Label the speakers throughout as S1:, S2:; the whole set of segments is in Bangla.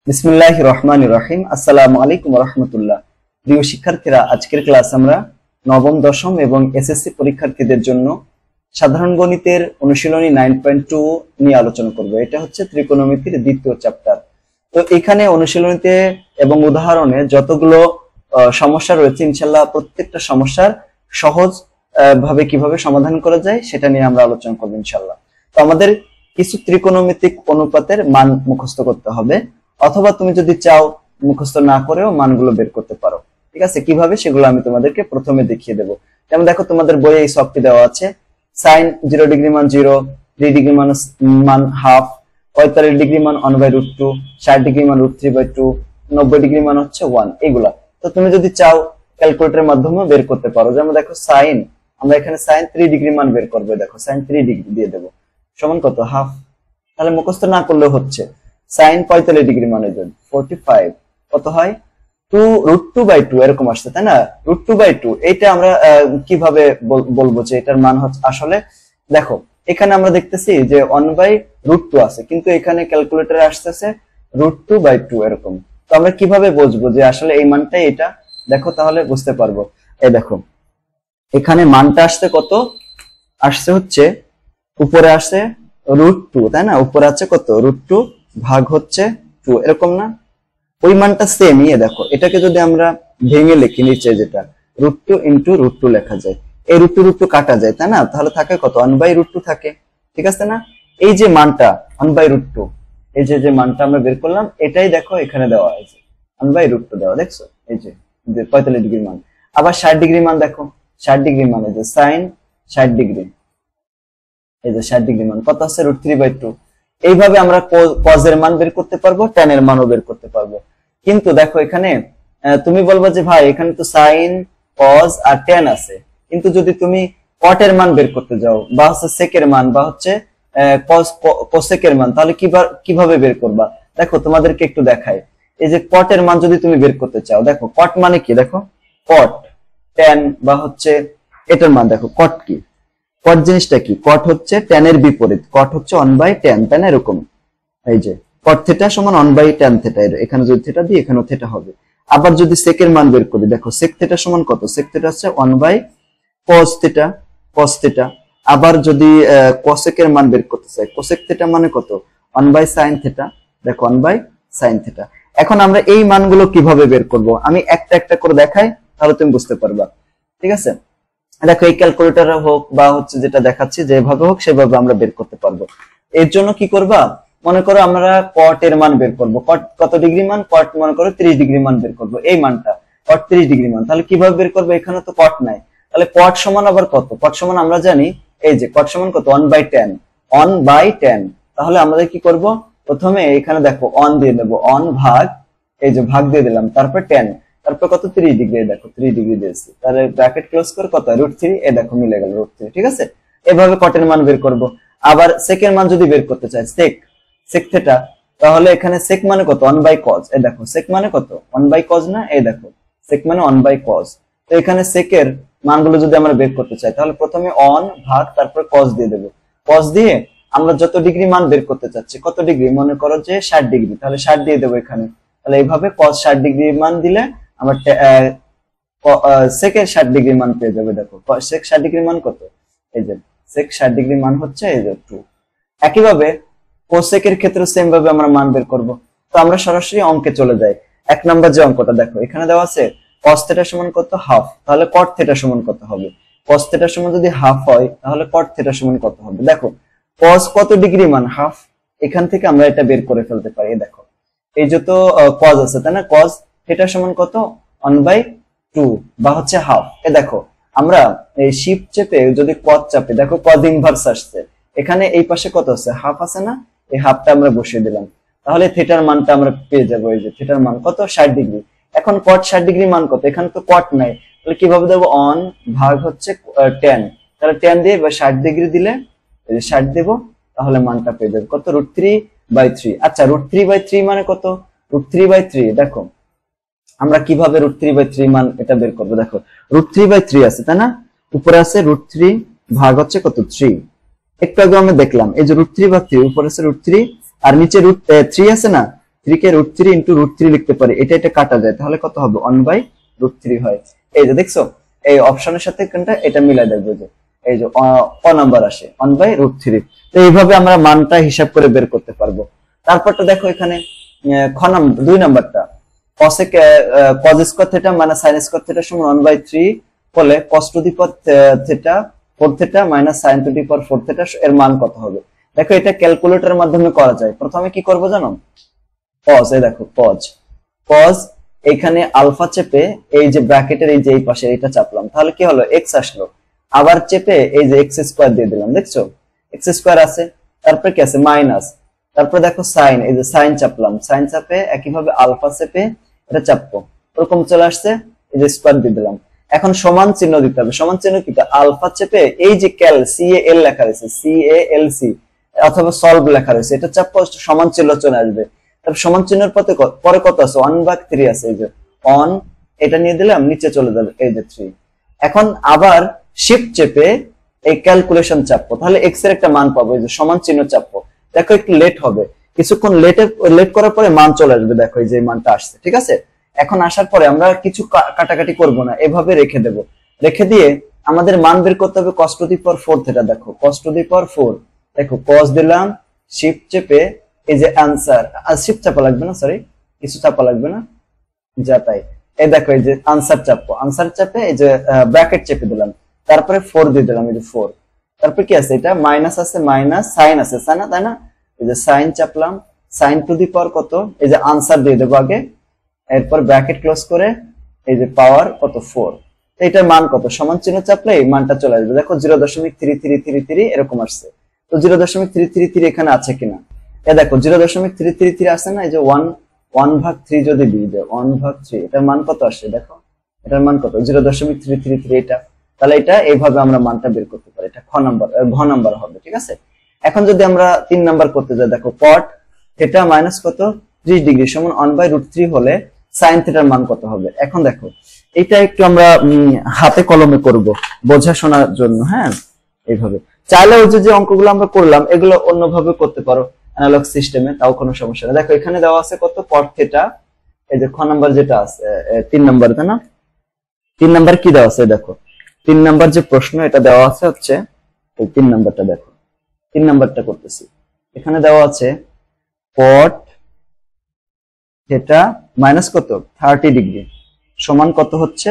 S1: বিসমিল্লাহির রহমানির রহিম। আসসালামু আলাইকুম ওয়া রাহমাতুল্লাহ। প্রিয় শিক্ষার্থীরা, আজকের ক্লাস আমরা নবম, দশম এবং এসএসসি পরীক্ষার্থীদের জন্য সাধারণ গণিতের অনুশীলনী 9.2 নিয়ে আলোচনা করব। এটা হচ্ছে ত্রিকোণমিতির দ্বিতীয় চ্যাপ্টার। তো এখানে অনুশীলনীতে এবং উদাহরণে যতগুলো সমস্যা রয়েছে, ইনশাআল্লাহ প্রত্যেকটা সমস্যার সহজ ভাবে কিভাবে সমাধান করা যায় সেটা নিয়ে আমরা আলোচনা করব ইনশাআল্লাহ। তো আমাদের কিছু ত্রিকোণমিতিক অনুপাতের মান মুখস্থ করতে হবে, অথবা তুমি যদি চাও মুখস্থ না করেও মানগুলো বের করতে পারো। ঠিক আছে, কিভাবে সেগুলো আমি তোমাদেরকে প্রথমে দেখিয়ে দেবো। যেমন দেখো, তোমাদের বইয়ে এই সবটি দেওয়া আছে। sin 0 ডিগ্রি মান 0, 3 ডিগ্রি মান হাফ, 45 ডিগ্রি মান 1/√2, 60 ডিগ্রি মান √3/2, 90 ডিগ্রি মান হচ্ছে 1। এগুলা তো তুমি যদি চাও ক্যালকুলেটরের মাধ্যমে বের করতে পারো। যেমন দেখো sin, আমরা এখানে sin 3 ডিগ্রি মান বের করবো। দেখো sin 3 ডিগ্রি দিয়ে দেবো সমান কত, হাফ। তাহলে মুখস্থ না করলেও হচ্ছে। sin 45 ডিগ্রি মানে 45 কত হয়, 2√2/2 এরকম আসছে, তাই না? √2/2 এটা আমরা কিভাবে বলবো যে এটার মান হচ্ছে, আসলে দেখো এখানে আমরা দেখতেছি যে 1/√2 আছে, কিন্তু এখানে ক্যালকুলেটরে আসতেছে √2/2 এরকম। তো আমরা কিভাবে বুঝবো যে আসলে এই মানটাই এটা? দেখো তাহলে বুঝতে পারবো। এই দেখো এখানে মানটা আসছে কত, আসছে হচ্ছে উপরে আসছে √2, তাই না? উপরে আছে কত, √2 ভাগ হচ্ছে 2, এরকম না? ওই মানটা সেমই। দেখো এটাকে যদি আমরা ভেঙে লিখি, নিচে যেটা √2 × √2 লেখা যায়, এই √2 কাটা যায়, তাই না? তাহলে থাকে কত, 1/√2 থাকে। ঠিক আছে না? এই যে মানটা 1/√2, এই যে মানটা আমরা বের করলাম, এটাই দেখো এখানে দেওয়া আছে 1/√2 দেওয়া, দেখছো? এই যে 45 ডিগ্রি মান। আবার 60 ডিগ্রি মান, দেখো 60 ডিগ্রি মান, এই যে sin 60 ডিগ্রি, এই যে 60 ডিগ্রি মান কত আছে, √3/2। এইভাবে আমরা cos এর মান বের করতে পারবো, tan এর মানও বের করতে পারবো। কিন্তু দেখো এখানে তুমি বলবা যে ভাই এখানে তো sin, cos আর tan আছে, কিন্তু যদি তুমি cot এর মান বের করতে যাও, বা হচ্ছে sec এর মান, বা হচ্ছে cosec এর মান, তাহলে কিভাবে বের করবা? দেখো তোমাদেরকে একটু দেখাই। এই যে cot এর মান যদি তুমি বের করতে চাও, দেখো cot মানে কি, দেখো cot, tan বা হচ্ছে এটার মান, দেখো cot কি, cot জিনিসটা কি? cot হচ্ছে tan এর বিপরীত, cot হচ্ছে 1/tan, তাই না? এরকম এই যে cot θ সমান 1/tan θ, এখানে যদি θ দিই এখানেও θ হবে। আবার যদি sec এর মান বের করি, দেখো sec θ সমান কত, sec θ হচ্ছে 1/cos θ, cos θ। আবার যদি cosec এর মান বের করতে চাই, cosec θ মানে কত, 1/sin θ, দেখো 1/sin θ। এখন আমরা এই মানগুলো কিভাবে বের করব, আমি একটা একটা করে দেখাই, তাহলে তুমি বুঝতে পারবা। ঠিক আছে, দেখো এই ক্যালকুলেটরে হোক বা হচ্ছে যেটা দেখাচ্ছি, যেভাবে হোক সেভাবে আমরা বের করতে পারবো। এর জন্য কি করবা, মনে করো আমরা cot এর মান বের করব। cot কত ডিগ্রি মান, cot মনে করো 30 ডিগ্রি মান বের করব, এই মানটা cot 30 ডিগ্রি মান। তাহলে কিভাবে বের করবো, এখানে তো cot নাই, তাহলে cot সমান আবার কত, cot সমান আমরা জানি এই যে cot সমান কত, 1/tan, 1/tan। তাহলে আমাদের কি করব, প্রথমে এখানে দেখো 1 দিয়ে দেবো, 1 ভাগ, এই যে ভাগ দিয়ে দিলাম, তারপর tan, তারপর কত, 3 ডিগ্রি, দেখো 3 ডিগ্রি দিয়েছি, তাহলে ব্র্যাকেট ক্লোজ করে কত, √3, এই দেখো মিলে গেল √3। ঠিক আছে, এভাবে cot এর মান বের করব। আবার sec এর মান যদি বের করতে চাই, sec θ, তাহলে এখানে sec মানে কত, 1/cos, এই দেখো sec মানে কত, 1/cos না? এই দেখো sec মানে 1/cos। তো এখানে sec এর মানগুলো যদি আমরা বের করতে চাই, তাহলে প্রথমে 1 ভাগ তারপর cos দিয়ে দেব। cos দিয়ে আমরা যত ডিগ্রি মান বের করতে চাচ্ছি, কত ডিগ্রি, মনে করো যে 60 ডিগ্রি, তাহলে 60 দিয়ে দেবো এখানে। তাহলে এইভাবে cos 60 ডিগ্রি মান দিলে আমরা sec এর 60 ডিগ্রি মান পেয়ে যাবে। দেখো sec 60 ডিগ্রি মান কত, এই যে sec 60 ডিগ্রি মান হচ্ছে এই যে 2। একইভাবে cosec এর ক্ষেত্রে সেম ভাবে আমরা মান বের করব। তো আমরা সরাসরি অঙ্কে চলে যাই। এক নাম্বার যে অঙ্কটা দেখো এখানে দেওয়া আছে, cos θ সমান কত, হাফ। তাহলে cot θ সমান কত হবে, cos θ সমান যদি হাফ হয় তাহলে cot θ সমান কত হবে? দেখো cos কত ডিগ্রি মান, হাফ। এখান থেকে আমরা এটা বের করে ফেলতে পারি। দেখো এই যত cos আছে, তাই না? cos θ সমান কত, 1/2 বা হচ্ছে হাফ। এ দেখো আমরা এই শিফট চেপে যদি cos চাপে, দেখো cos ইনভার্স আসছে, এখানে এই পাশে কত আছে, হাফ আছে না? এই হাফটা আমরা বসিয়ে দিলাম, তাহলে থিটার মানটা আমরা পেয়ে যাবো। এই যে থিটার মান কত, 60 ডিগ্রি। এখন cot 60 ডিগ্রি মান কত, এখানে তো cot নাই, তাহলে কিভাবে দেবো, 1 ভাগ হচ্ছে tan, তাহলে tan দিয়ে বা 60 ডিগ্রি দিলে এই যে 60 দেবো, তাহলে মানটা পেয়ে যাবে কত, √3/3। আচ্ছা √3/3 মানে কত, √3/3, দেখো আমরা কিভাবে √3/3 মান এটা বের করবো। দেখো √3/3 আছে, তাই না? উপরে আছে √3 ভাগ হচ্ছে কত, 3। একটু আগে আমরা দেখলাম এই যে √3/3, উপরে আছে √3 আর নিচে √3 আছে না? 3 কে √3 ইনটু √3 লিখতে পারি, এটা কাটা যায়, তাহলে কত হবে 1/√3 হয়। এই যে দেখছো এই অপশনের সাথে কোনটা এটা মিলাই দেখবে যে এই যে ক নাম্বার আসে 1/√3। তো এইভাবে আমরা মানটা হিসাব করে বের করতে পারবো। তারপরটা দেখো এখানে খ নাম্বার 2 নাম্বারটা cosec cos square theta minus sin square theta সমান 1/3 হলে cos to the power theta 4 theta minus sin to the power 4 theta এর মান কত হবে। দেখো এটা ক্যালকুলেটরের মাধ্যমে করা যায়। প্রথমে কি করব জানো, cos, এই দেখো cos এখানে আলফা চেপে এই যে ব্র্যাকেটের এই যে এই পাশে এটা চাপলাম, তাহলে কি হলো x আসলো, আবার চেপে এই যে x স্কয়ার দিয়ে দিলাম, দেখছো x স্কয়ার আছে, তারপর কি আছে মাইনাস, তারপর দেখো sin, এই যে sin চাপলাম, sin চাপে একইভাবে আলফা চেপে এটা চাপবো, এরকম চলে আসছে, এই যে স্কয়ার দিয়ে দিলাম। এখন সমান চিহ্ন দিতে হবে। সমান চিহ্ন কি, আলফা চেপে এই যে ক্যাল CAL লেখা রয়েছে CALC অথবা সলভ লেখা রয়েছে এটা চাপবো, সমান চিহ্ন চলে আসবে। তারপর সমান চিহ্নের পরে কত আছে 1/3 আছে, এই যে 1 এটা নিয়ে দিলাম, নিচে চলে যাবে এই যে 3। এখন আবার শিফট চেপে এই ক্যালকুলেশন চাপবো, তাহলে x এর একটা মান পাবো, এই যে সমান চিহ্ন চাপবো। দেখো একটু লেট হবে, কিছুক্ষণ লেট করার পরে মান চলে আসবে, দেখো এই যে মানটা আসছে, ঠিক আছে। এখন আসার পরে আমরা কিছু কাটাকাটি করব না, এভাবে রেখে দেব। রেখে দিয়ে আমাদের মান বের করতে হবে cos to the power 4 theta. দেখো cos টু দি পাওয়ার 4, দেখো cos দিলাম, শিফট চেপে এই যে आंसर, শিফট চাপা লাগবে না, সরি কিছু চাপা লাগবে না, যা তাই। এই দেখো এই যে आंसर চাপবো, आंसर চাপে এই যে ব্র্যাকেট চেপে দিলাম, তারপরে 4 দিয়ে দিলাম, এই যে 4। তারপর কি আছে, এটা মাইনাস আছে, মাইনাস সাইন আছে, তাই না, এই যে সাইন চাপলাম, সাইন টু দি পাওয়ার কত, এই যে आंसर দিয়ে দেবো আগে, এরপর ব্র্যাকেট ক্লোজ করে এই যে পাওয়ার কত 4। এটার মান কত, সমান চিহ্ন চাপলে এই মানটা চলে আসবে। দেখো 0.3333 এরকম আসছে। তো 0.333 এখানে আছে কিনা, এই দেখো 0.333 আছে না, এই যে 1/3 যদি দিয়ে দেয় 1/3, এটার মান কত আসছে, দেখো এটার মান কত 0.333 এটা। তাহলে এটা এইভাবে আমরা মানটা বের করতে পারি, এটা ঘ নাম্বার হবে, ঠিক আছে। এখন যদি আমরা 3 নাম্বার করতে যাই, দেখো cot থিটা মাইনাস কত 30 ডিগ্রি সমান 1/√3 হলে sin থিটার মান কত হবে। এখন দেখো এটা একটু আমরা হাতে কলমে করব বোঝা শোনার জন্য, হ্যাঁ এইভাবে। চাইলে ওই যে অঙ্কগুলো আমরা করলাম এগুলো অন্যভাবে করতে পারো অ্যানালগ সিস্টেমে, তাও কোনো সমস্যা নেই। দেখো এখানে দেওয়া আছে কত cot থিটা, এই যে খ নাম্বার যেটা আছে 3 নাম্বার, তাই না। 3 নাম্বার কি দেওয়া আছে, দেখো 3 নাম্বার যে প্রশ্ন এটা দেওয়া আছে হচ্ছে এই 3 নাম্বারটা, দেখো 3 নাম্বারটা করতেছি। এখানে দেওয়া আছে cot থিটা মাইনাস কত 30 ডিগ্রি সমান কত হচ্ছে,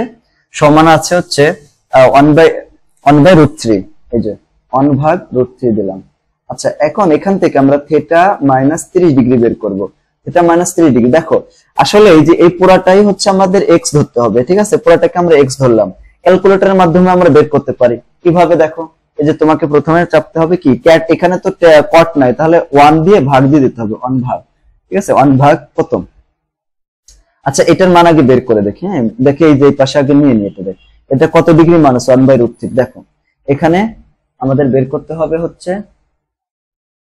S1: সমান আছে হচ্ছে 1/√3, এই যে 1/√3 দিলাম। আচ্ছা এখন এখান থেকে আমরা থিটা মাইনাস 30 ডিগ্রি বের করব। থিটা মাইনাস 30 ডিগ্রি, দেখো আসলে এই যে এই পুরাটাই হচ্ছে আমাদের x ধরতে হবে, ঠিক আছে, পুরাটাকে আমরা x ধরলাম। ক্যালকুলেটরের মাধ্যমে আমরা বের করতে পারি কিভাবে, দেখো এই যে তোমাকে প্রথমে চাপতে হবে কি ক্যাট, এখানে তো cot নাই, তাহলে 1 দিয়ে ভাগ দিয়ে দিতে হবে, 1 ভাগ, ঠিক আছে 1 ভাগ প্রথম। আচ্ছা এটার মান আগে বের করে দেখি, হ্যাঁ দেখে এই যে এই পাশে আগে নিয়ে নিয়ে এটা দেখ, এটা কত ডিগ্রি মান আছে 1/√3। দেখো এখানে আমাদের বের করতে হবে হচ্ছে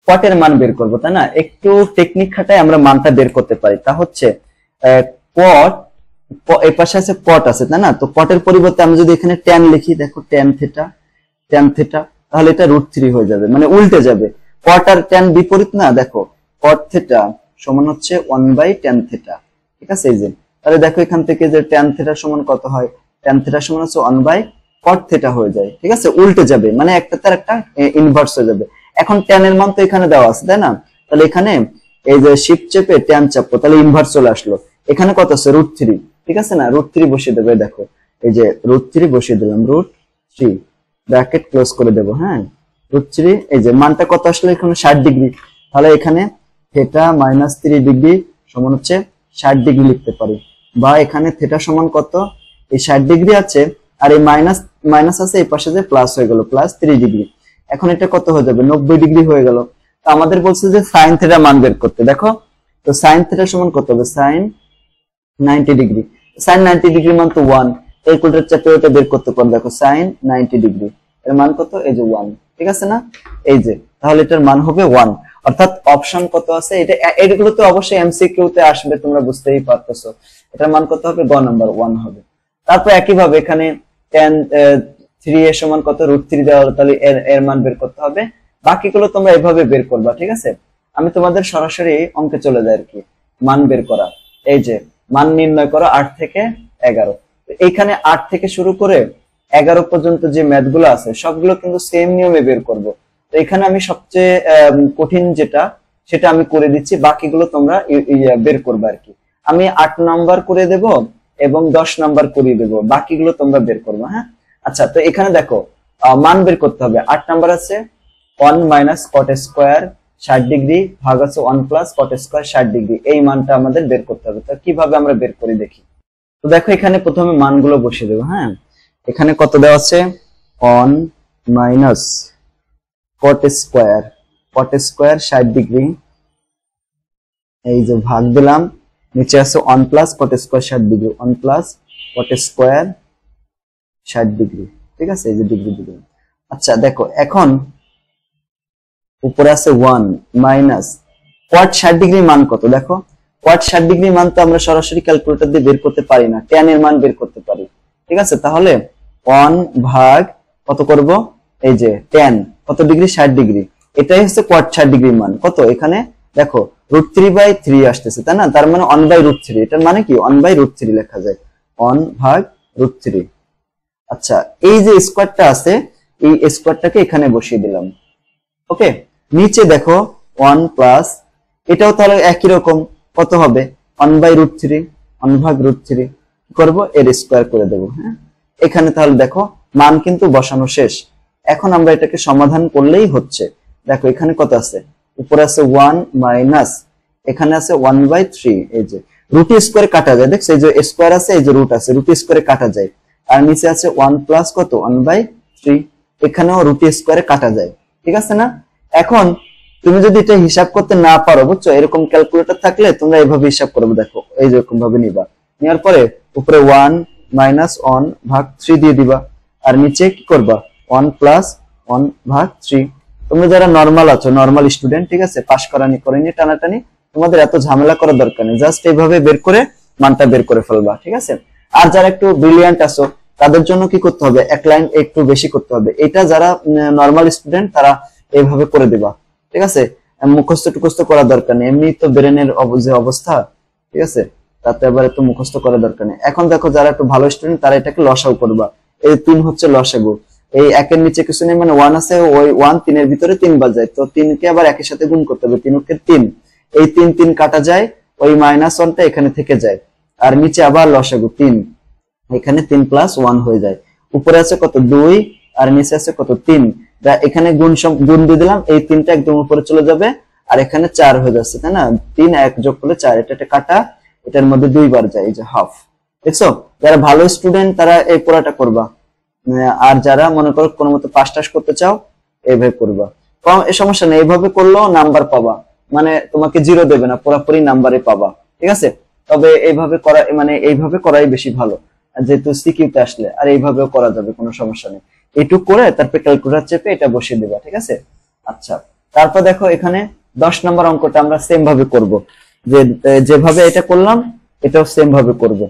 S1: cot এর মান বের করব, তাই না। একটু টেকনিক খাটায় আমরা মানটা বের করতে পারি, তা হচ্ছে cot, এই পাশে আছে cot আছে, তাই না। তো cot এর পরিবর্তে আমি যদি এখানে tan লিখি, দেখো tan থিটা, তাহলে এটা √3 হয়ে যাবে, মানে উল্টে যাবে। cot আর tan বিপরীত না, দেখো cot থিটা সমান হচ্ছে 1/tan থিটা, ঠিক আছে। এই যে তাহলে দেখো এখান থেকে যে tan থিটা সমান কত হয়, tan থিটা সমান হচ্ছে 1/cot থিটা হয়ে যায়, ঠিক আছে, উল্টে যাবে, মানে একটা তার একটা ইনভার্স হয়ে যাবে। এখন tan এর মান তো এখানে দেওয়া আছে, তাই না, তাহলে এখানে এই যে শিফট চেপে tan চাপবো, তাহলে ইনভার্স চলে আসলো। এখানে কত আছে √3, ঠিক আছে না, √3 বসিয়ে দেবে, দেখো এই যে √3 বসিয়ে দিলাম, √3 ব্র্যাকেট ক্লোজ করে দেবো, হ্যাঁ √3, এই যে মানটা কত আসলে এখানে 60 ডিগ্রি, তাহলে এখানে থিটা মাইনাস 30 ডিগ্রি সমান হচ্ছে 60 ডিগ্রি লিখতে পারি। বা এখানে থিটা সমান কত, এই 60 ডিগ্রি আছে আর এই মাইনাস আছে, এই পাশে যে প্লাস হয়ে গেল, প্লাস 30 ডিগ্রি। এখন এটা কত হয়ে যাবে 90 ডিগ্রি হয়ে গেল। তো আমাদের বলছে যে sin থিটা মান বের করতে, দেখো তো sin থিটা সমান কত হবে, sin 90 ডিগ্রি, sin 90 ডিগ্রি মান তো 1, ক্যালকুলেটর চাপে ওটা বের করতে পারো। দেখো sin 90 ডিগ্রি এর মান কত, এই যে 1, ঠিক আছে না, এই যে তাহলে এটার মান হবে 1। অর্থাৎ অপশন কত আছে, এগুলো তো অবশ্যই এমসিকিউ তে আসবে, তোমরা বুঝতেই পারতেছো। এটার মান কত হবে, গ নাম্বার 1 হবে। তারপর একইভাবে এখানে tan 3 এর সমান কত √3 দেওয়া হলো, তাহলে এর মান বের করতে হবে। বাকিগুলো তোমরা এভাবে বের করবা, ঠিক আছে। আমি তোমাদের সরাসরি অঙ্কে চলে যাই আর কি। মান বের করা। এই যে মান নির্ণয় করো 8 থেকে 11। এইখানে 8 থেকে শুরু করে 11 পর্যন্ত যে ম্যাথ গুলো আছে সবগুলো কিন্তু সেম নিয়মে বের করব। তো এখানে আমি সবচেয়ে কঠিন যেটা সেটা আমি করে দিচ্ছি, বাকিগুলো তোমরা বের করবে আর কি। আমি 8 নাম্বার করে দেব এবং 10 নাম্বার করিয়ে দেব, বাকিগুলো তোমরা বের করবে। হ্যাঁ, আচ্ছা, তো এখানে দেখো মান বের করতে হবে। 8 নাম্বার আছে 1 মাইনাস কট স্কোয়ার 60 ডিগ্রি ভাগ আছে 1 প্লাস কট স্কোয়ার 60 ডিগ্রি। এই মানটা আমাদের বের করতে হবে। তো কিভাবে আমরা বের করি দেখি। তো দেখো এখানে প্রথমে মানগুলো বসিয়ে দেবো। হ্যাঁ, এখানে কত দেওয়া আছে 1 মাইনাস কট স্কোয়ার 60 ডিগ্রি, এই যে ভাগ দিলাম, নিচে আছে 1 plus cot square 60 degree, 1 plus cot square 60 degree. ঠিক আছে, এই যে ডিগ্রি ডিগ্রি। আচ্ছা দেখো এখন উপরে আছে 1 মাইনাস কট 60 ডিগ্রি মান কত। দেখো কট 60 ডিগ্রি মান তো আমরা সরাসরি ক্যালকুলেটর দিয়ে বের করতে পারি না, tan এর মান বের করতে পারি। ঠিক আছে, তাহলে 1 ভাগ কত করব, এই যে tan কত ডিগ্রি 60 ডিগ্রি, এটাই হচ্ছে কট 60 ডিগ্রি মান কত। এখানে দেখো √3/3 আসতেছে, তাই না? তার মানে 1/√3, এটার মানে কি 1/√3 লেখা যায়, 1 ভাগ √3। আচ্ছা, এই যে স্কোয়ারটা আছে এই স্কোয়ারটাকে এখানে বসিয়ে দিলাম। ওকে, নিচে দেখো 1 প্লাস, এটাও তাহলে একই রকম কত হবে 1/√3, 1 ভাগ √3 করব, এর স্কোয়ার করে দেব। হ্যাঁ, এখানে তাহলে দেখো মান কিন্তু বসানো শেষ। এখন আমরা এটাকে সমাধান করলেই হচ্ছে। দেখো এখানে কত আছে, উপরে আছে 1 মাইনাস, এখানে আছে 1/3, এই যে রুট স্কোয়ার কাটা যায়, দেখছো এই যে স্কোয়ার আছে, এই যে রুট আছে, রুট স্কোয়ারে কাটা যায়। আর নিচে আছে 1 প্লাস কত 1/3, এখানেও রুট স্কোয়ারে কাটা যায়। ঠিক আছে না? এখন তুমি যদি এটা হিসাব করতে না পারো, বুঝছো, এরকম ক্যালকুলেটর থাকলে তোমরা এইভাবে হিসাব করবে। দেখো এই যেরকম ভাবে নিবা, নেওয়ার পরে উপরে 1 মাইনাস 1 ভাগ 3 দিয়ে দিবা, আর নিচে কি করবা 1 প্লাস 1 ভাগ 3। তোমরা যারা নরমাল আছো, নরমাল স্টুডেন্ট, ঠিক আছে, পাস করানি করেনি টানাটানি, তোমাদের এত ঝামেলা করার দরকার নেই, জাস্ট এইভাবে বের করে মানটা বের করে ফেলবা। ঠিক আছে, আর যারা একটু ব্রিলিয়ান্ট আছো তাদের জন্য কি করতে হবে, এক লাইন একটু বেশি করতে হবে। এটা যারা নরমাল স্টুডেন্ট তারা এইভাবে করে দিবা। ঠিক আছে, মুখস্থ টুখস্থ করার দরকার নেই, এমনি তো ব্রেনের যে অবস্থা, ঠিক আছে, তাতে আবার একটু মুখস্থ করার দরকার নেই। এখন দেখো যারা একটু ভালো স্টুডেন্ট তারা এটাকে লসাগু করবা। এই 3 হচ্ছে লসাগু, এই 1 এর নিচে কিছু নেই, মানে 1 আছে, ওই 1 3 এর ভিতরে 3 বার যায়, তো 3 কে আবার একের সাথে গুণ করতে হবে, 3 কে 3, এই 3 3 কাটা যায়, ওই -1টা এখানে থেকে যায়, আর নিচে আবার লসাগু 3, এখানে 3 প্লাস 1 হয়ে যায়। উপরে আছে কত 2 আর নিচে আছে কত 3, এখানে গুণ দিয়ে দিলাম, এই 3টা একদম উপরে চলে যাবে, আর এখানে 4 হয়ে যাচ্ছে, তাই না? 3 1 যোগ করলে 4, এটা কাটা, এটার মধ্যে 2 বার যায়, এই যে হাফ। দেখছো, যারা ভালো স্টুডেন্ট তারা এই পড়াটা করবা, আর যারা মনে করো কোনো মতো পাস টাস করতে চাও এইভাবে করবা। কম এই সমস্যা নেই, এইভাবে করলেও নাম্বার পাবা, মানে তোমাকে 0 দেবে না, পুরোপুরি নাম্বারে পাবা। ঠিক আছে, তবে এইভাবে করা, মানে এইভাবে করাই বেশি ভালো, যেহেতু সিকিউতে আসলে আর এইভাবেও করা যাবে, কোনো সমস্যা নেই। এইটুকু করে তারপরে ক্যালকুলেটর চেপে এটা বসিয়ে দেবা। ঠিক আছে, আচ্ছা, তারপর দেখো এখানে 10 নম্বর অঙ্কটা আমরা সেম ভাবে করব, যেভাবে এটা করলাম এটাও সেম ভাবে করব।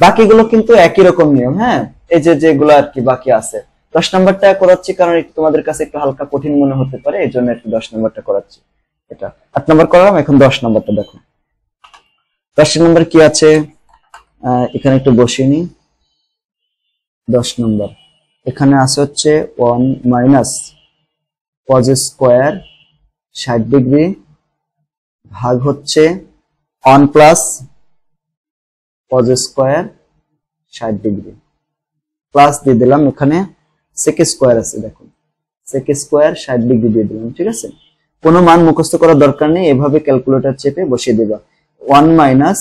S1: বাকিগুলো কিন্তু একই রকম নিয়ম। হ্যাঁ, এই যে যেগুলো আর কি বাকি আছে, 10 নম্বরটা করাচ্ছি কারণ তোমাদের কাছে একটু হালকা কঠিন মনে হতে পারে, এই জন্য একটু 10 নম্বরটা করাচ্ছি। এটা 8 নম্বর করলাম, এখন 10 নম্বরটা দেখো। 10 নম্বর কি আছে, এখানে একটু বসিয়ে নি। 10 নম্বর এখানে আছে হচ্ছে 1 মাইনাস cos স্কয়ার 60 ডিগ্রি ভাগ হচ্ছে 1 plus cos square 60 degree, plus দিয়ে দিলাম, এখানে sec স্কয়ার আছে, দেখো sec স্কয়ার 60 ডিগ্রি দিয়ে দিলাম। ঠিক আছে, কোনো মান মুখস্থ করার দরকার নেই, এভাবে ক্যালকুলেটর চেপে বসিয়ে দেবা। 1 মাইনাস,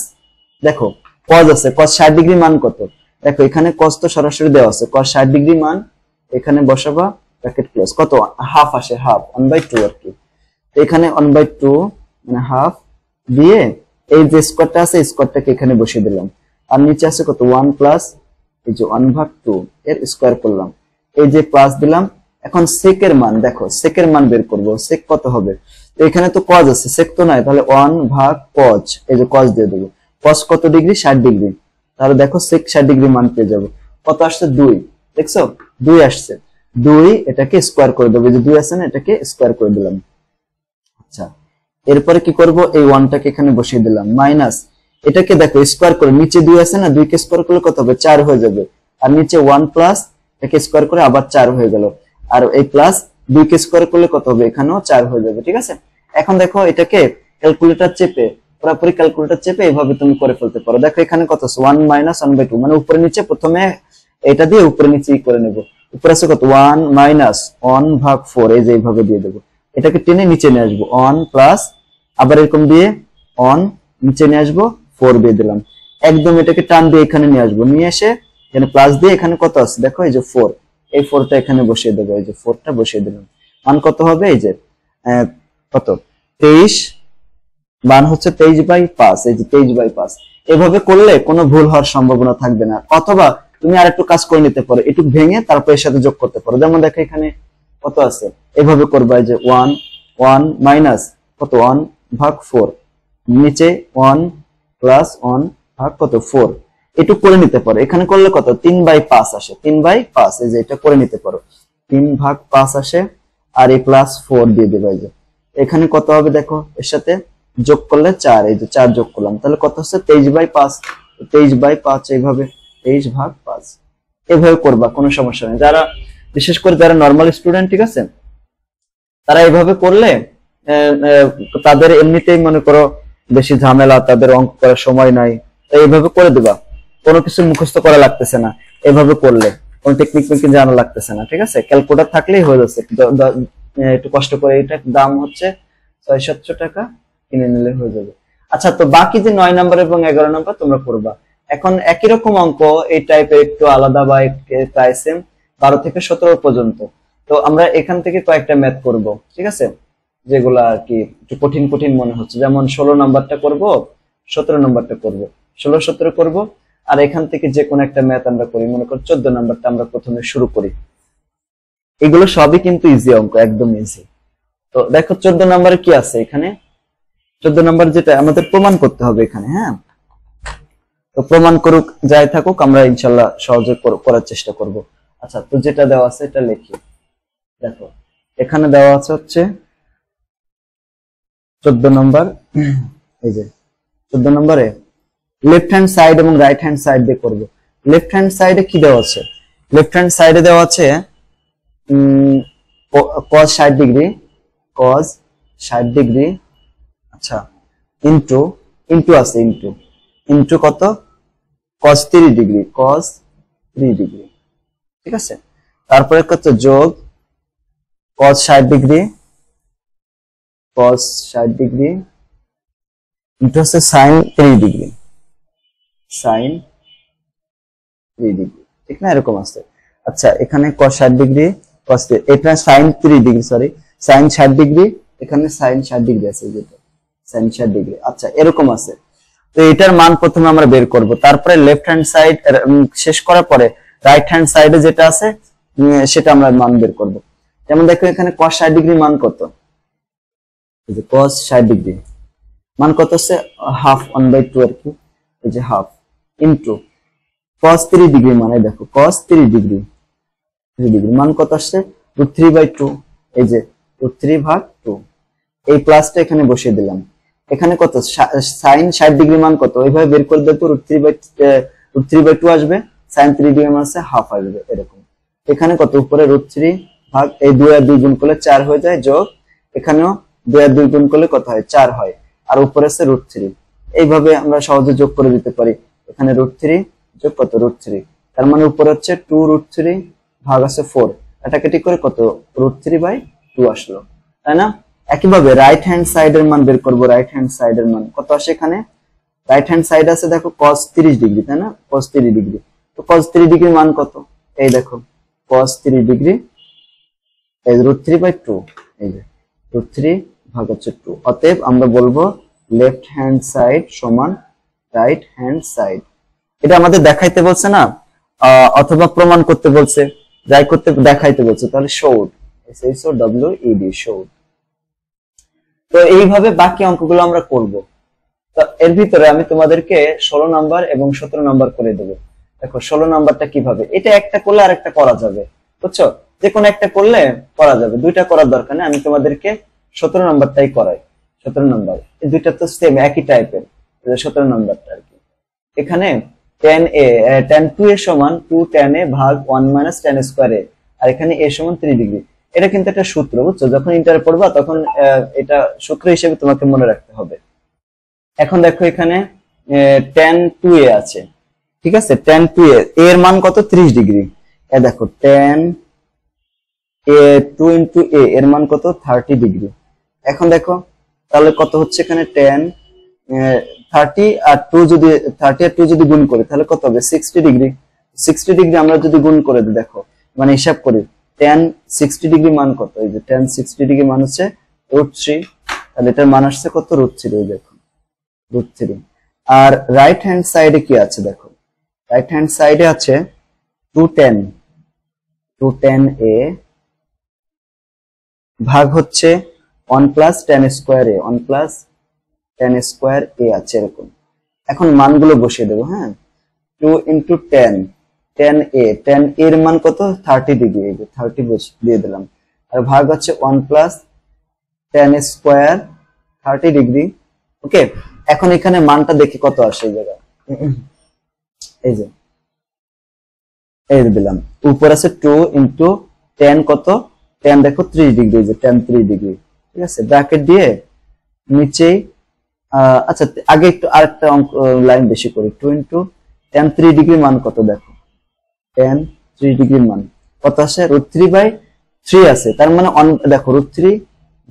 S1: দেখো cos আছে, cos 60 ডিগ্রি মান কত, দেখো এখানে cos তো সরাসরি দেওয়া আছে, cos 60 ডিগ্রি মান এখানে বসাবা, ব্র্যাকেট ক্লোজ, কত হাফ আসে, হাফ 1/2 আর কি, এখানে 1/2 মানে হাফ দিয়ে এই যে স্কয়ারটা আছে স্কয়ারটাকে এখানে বসিয়ে দিলাম, আর নিচে আছে কত 1 প্লাস এই যে 1/2 এর স্কয়ার করলাম, এই যে প্লাস দিলাম। এখন sec এর মান, দেখো sec এর মান বের করব, sec কত হবে, তো এখানে তো cos আছে, sec তো নাই, তাহলে 1/cos, এই যে cos দিয়ে দেব, cos কত ডিগ্রি 60 ডিগ্রি, তাহলে দেখো sec 60 ডিগ্রি মান পেয়ে যাব। কত আসছে 2, দেখছো 2 আসছে, 2 এটাকে স্কয়ার করে দেব, এই যে 2 আছে না, এটাকে স্কয়ার করে দিলাম। আচ্ছা, এরপরে কি করব, এই 1টাকে এখানে বসিয়ে দিলাম, মাইনাস এটাকে দেখো স্কোয়ার করে, নিচে 2 আছে না, 2 কে স্কোয়ার করলে কত হবে, 4 হয়ে যাবে। আর নিচে 1 প্লাস এটাকে স্কোয়ার করে আবার 4 হয়ে গেল। আর এই প্লাস 2 কে স্কোয়ার করলে কত হবে, এখানেও 4 হয়ে যাবে। ঠিক আছে, এখন দেখো এটাকে ক্যালকুলেটর চেপে, পুরোপুরি ক্যালকুলেটর চেপে এইভাবে তুমি করে ফেলতে পারো। দেখো এখানে কত আছে, 1 মাইনাস 1/2, মানে উপরে নিচে প্রথমে এটা দিয়ে উপরে নিচে করে নেব। উপরে আছে কত, 1 মাইনাস 1/4, এই যে এইভাবে দিয়ে দেবো। এটাকে টেনে নিচে নিয়ে আসবো, 1 প্লাস আবার এরকম দিয়ে 1 নিচে নিয়ে আসবো, 4 দিয়ে দিলাম। একদম এটাকে টান দিয়ে এখানে নিয়ে আসবো, নিয়ে এসে এখানে প্লাস দিয়ে এখানে কত আছে দেখো, এই যে 4, এই 4টা এখানে বসিয়ে দেবো, এই যে 4টা বসিয়ে দিলাম। মান কত হবে, এই যে কত 23, মান হচ্ছে 23/5, এই যে 23/5। এভাবে করলে কোনো ভুল হওয়ার সম্ভাবনা থাকবে না। অথবা তুমি আরেকটু কাজ করে নিতে পারো, একটু ভেঙে তারপর এর সাথে যোগ করতে পারো। যেমন দেখো এখানে কত আছে, এভাবে করবা, এই যে 1 মাইনাস কত, 1/4, নিচে 1 প্লাস 1 ভাগ কত 4, একটু করে নিতে পারো। এখানে করলে কত, 3/5 আসে, 3/5, এই যে এটা করে নিতে পারো, 3/5 আসে। আর এই প্লাস 4 দিয়ে দেবে, এই যে এখানে কত হবে দেখো, এর সাথে যোগ করলে 4, এই যে 4 যোগ করলাম, তাহলে কত হচ্ছে 23/5, 23/5, এইভাবে 23/5 এভাবে করবা, কোনো সমস্যা নেই। যারা বিশেষ করে যারা নরমাল স্টুডেন্ট, ঠিক আছে, তারা এইভাবে করলে তাদের এমনিতেই মনে করো বেশি ঝামেলা, তাদের অঙ্ক করার সময় নাই, তাই এইভাবে করে দিবা, কোনো কিছু মুখস্থ করা লাগতেছে না। এভাবে করলে কোন টেকনিক জানা লাগতেছে না। ঠিক আছে, ক্যালকুলেটর থাকলেই হয়ে যাচ্ছে। একটু কষ্ট করে, এটার দাম হচ্ছে 600-700 টাকা, কিনে নিলে হয়ে যাবে। আচ্ছা, তো বাকি যে 9 নাম্বার এবং 11 নাম্বার তোমরা করবা। এখন একই রকম অঙ্ক, এই টাইপের একটু আলাদা বা প্রায় সেম, 12 থেকে 17 পর্যন্ত। তো আমরা এখান থেকে কয়েকটা ম্যাথ করব, ঠিক আছে, যেগুলা আর কি একটু কঠিন কঠিন মনে হচ্ছে। যেমন 16 নাম্বারটা করব, 17 নাম্বারটা করব, 16-17 করব। আর এখান থেকে যে কোনো একটা ম্যাথ আমরা করি, মনে করো 14 নাম্বারটা আমরা প্রথমে শুরু করি। এগুলো সবই কিন্তু ইজি অঙ্ক, একদম ইজি। তো দেখো 14 নাম্বারে কি আছে, এখানে 14 নাম্বার যেটা আমাদের প্রমাণ করতে হবে এখানে। হ্যাঁ, তো প্রমাণ করুক যাই থাকুক, আমরা ইনশাল্লাহ সহজে করার চেষ্টা করব। আচ্ছা, তো যেটা দেওয়া আছে এটা লিখি। দেখো এখানে দেওয়া আছে হচ্ছে 14 নম্বর, এই যে 14 নম্বরে লেফট হ্যান্ড সাইড এবং রাইট হ্যান্ড সাইড দিয়ে করব। লেফট হ্যান্ড সাইডে কি দেওয়া আছে, লেফট হ্যান্ড সাইডে দেওয়া আছে cos 60 ডিগ্রি, cos 60 ডিগ্রি, আচ্ছা, ইনটু আছে, ইনটু কত, cos 3 ডিগ্রি, cos 3 ডিগ্রি। ঠিক আছে, তারপরে কত, যোগ cos 60 degree, cos 60 degree, into হচ্ছে sin 3 ডিগ্রি, sin 3 ডিগ্রি। ঠিক না, এরকম আছে। আচ্ছা, এখানে cos 60 ডিগ্রি, cos, এটা sin 3 degree, sorry, sin 60 degree, এখানে sin 60 ডিগ্রি আছে, যেটা sin 60 ডিগ্রি। আচ্ছা, এরকম আছে। তো এটার মান প্রথমে আমরা বের করব, তারপরে লেফট হ্যান্ড সাইড শেষ করার পরে রাইট হ্যান্ড সাইডে যেটা আছে সেটা আমরা মান বের করব। যেমন দেখো এখানে cos 60 ডিগ্রি মান কত, এই যে cos 60 ডিগ্রি মান কত আছে, হাফ, 1/2 আর কি, এই যে হাফ, ইনটু cos 3 ডিগ্রি মানে দেখো cos 3 ডিগ্রি, 3 ডিগ্রি মান কত আসছে, √3/2, এই যে √3/2, এই প্লাসটা এখানে বসিয়ে দিলাম। এখানে কত, sin 60 ডিগ্রি মান কত, এইভাবে বের করে দেখো, √3/2 আসবে, sin 3 ডিগ্রি মান আছে হাফ আসবে, এরকম। এখানে কত, উপরে √3 ভাগ, এই 2 আর 2 গুণ করলে 4 হয়ে যায়, যোগ এখানেও 2 আর 2 গুণ করলে কত হয়, 4 হয়, আর উপরে আছে √3। এইভাবে আমরা সহজে যোগ করে দিতে পারি। এখানে √3 যোগ কত, √3, তার মানে উপরে হচ্ছে 2√3 ভাগ আছে 4, কাটাকাটি করে কত, √3/2 আসলো, তাই না? একইভাবে রাইট হ্যান্ড সাইডের মান বের করব। রাইট হ্যান্ড সাইডের মান কত আসে, এখানে রাইট হ্যান্ড সাইড আছে দেখো cos 30 ডিগ্রি, তাই না, cos 30 ডিগ্রি। তো cos 3 ডিগ্রি মান কত, এই দেখো cos 3 ডিগ্রি, এই √3/2, এই যে √3 ভাগ হচ্ছে 2। অতএব আমরা বলবো লেফট হ্যান্ড সাইড সমান রাইট হ্যান্ড সাইড। এটা আমাদের দেখাইতে বলছে না, অথবা প্রমাণ করতে বলছে, যাই করতে দেখাইতে বলছে, তাহলে showed, SHOWED, showed। তো এইভাবে বাকি অঙ্কগুলো আমরা করব। তো এর ভিতরে আমি তোমাদেরকে 16 নাম্বার এবং 17 নাম্বার করে দেবো। দেখো 16 নাম্বারটা কিভাবে, এটা একটা করলে আর একটা করা যাবে, বুঝছো, যে কোনো একটা করলে করা যাবে, দুইটা করার দরকার নেই। আমি তোমাদেরকে 17 নাম্বারটাই করাই। 17 নম্বর। এই দুইটা তো সেম একই টাইপের, 17 নম্বরটা আর কি। এখানে tan tan 2a সমান 2 tan a ভাগ 1 মাইনাস tan স্কয়ার a, আর এখানে a সমান 3 ডিগ্রি। এটা কিন্তু একটা সূত্র, বুঝছো? যখন ইন্টারে পড়বা তখন এটা সূত্র হিসেবে তোমাকে মনে রাখতে হবে। এখন দেখো এখানে tan 2a আছে, ঠিক আছে? tan 2a এর মান কত? 30 ডিগ্রি। দেখো tan a 2 into a এর মান কত? 30 ডিগ্রি। এখন দেখো তাহলে কত হচ্ছে এখানে tan 30 আর 2 যদি 30 আর 2 যদি গুণ করি তাহলে কত হবে? 60 ডিগ্রি। 60 ডিগ্রি আমরা যদি গুণ করে দিই, দেখো মানে হিসাব করি tan 60 ডিগ্রি মান কত? এই যে tan 60 ডিগ্রি মান হচ্ছে √3, তাহলে এটার মান আসছে কত? √3। এই দেখো √3। আর রাইট হ্যান্ড সাইডে কি আছে দেখো, রাইট হ্যান্ড সাইডে আছে 2 tan a ভাগ হচ্ছে 1 plus tan square a, 1 plus tan square a আছে এরকম। এখন মানগুলো বসিয়ে দেবো, হ্যাঁ। 2 into tan a, tan a এর মান কত? 30 ডিগ্রি, এই যে 30 দিয়ে দিলাম। আর ভাগ হচ্ছে 1 প্লাস tan স্কয়ার 30 ডিগ্রি। ওকে, এখন এখানে মানটা দেখি কত আসে এই জায়গায়। এই যে এই দিলাম, উপর আছে 2 into tan কত? tan দেখো 3 ডিগ্রি, এই যে tan 3 ডিগ্রি, ঠিক আছে? ব্র্যাকেট দিয়ে নিচেই আচ্ছা আগে একটু আরেকটা লাইন বেশি করি। 2 into tan 3 ডিগ্রি মান কত? দেখো tan 3 ডিগ্রির মান কত আসে? √3/3 আছে, তার মানে দেখো √3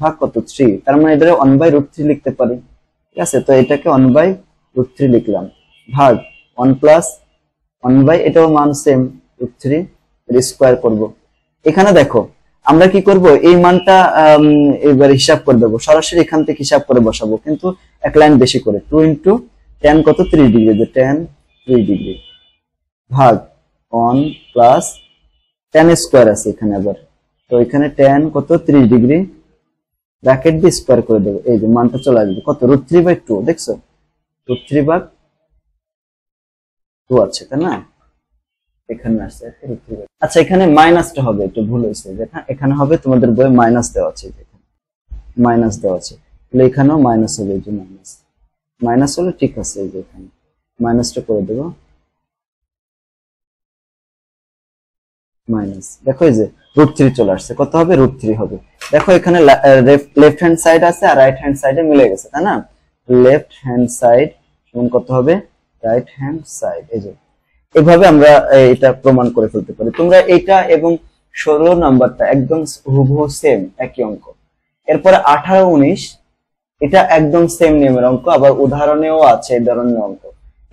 S1: ভাগ কত? 3, তার মানে এটা 1/√3 লিখতে পারি, ঠিক আছে? তো এটাকে 1/√3 লিখলাম, ভাগ 1 প্লাস 1 এটাও মান সেম √3 এর স্কয়ার করব। এখানে দেখো আমরা কি করব, এই মানটা এবার হিসাব করে দেবো, সরাসরি এখান থেকে হিসাব করে বসাবো, কিন্তু এক লাইন বেশি করে। 2 into tan কত? 3 ডিগ্রি, যে tan 3 ডিগ্রি ভাগ 1 প্লাস tan স্কয়ার আছে এখানে আবার, তো এখানে tan কত? 3 ডিগ্রি, ব্র্যাকেট দিয়ে স্কয়ার করে দেবো। এই যে মানটা চলে আসবে কত? √3/2, দেখছো? √3/2 আছে, তাই না? এখানে আসছে √3/2। আচ্ছা এখানে মাইনাসটা হবে, একটু ভুল হয়েছে, এখানে হবে তোমাদের বইয়ে মাইনাস দেওয়া আছে, মাইনাস দেওয়া আছে, তাহলে এখানেও মাইনাস হবে। এই যে মাইনাস হলে ঠিক আছে, এই যে এখানে মাইনাসটা করে দেবো, মাইনাস। দেখো এই যে √3 চলে আসছে, কত হবে? √3 হবে। দেখো এখানে লেফট হ্যান্ড সাইড আছে আর রাইট হ্যান্ড সাইডে মিলে গেছে, তাই না? লেফট হ্যান্ড সাইড সমান কত হবে? Right hand side. এই যে এভাবে আমরা এটা প্রমাণ করে ফেলতে পারি। তোমরা এটা এবং 16 নাম্বারটা একদম হুবহু সেম একই অঙ্ক। এরপরে 18, 19 এটা একদম সেম নিয়মের অঙ্ক, আবার উদাহরণেও আছে এই ধরনের অঙ্ক।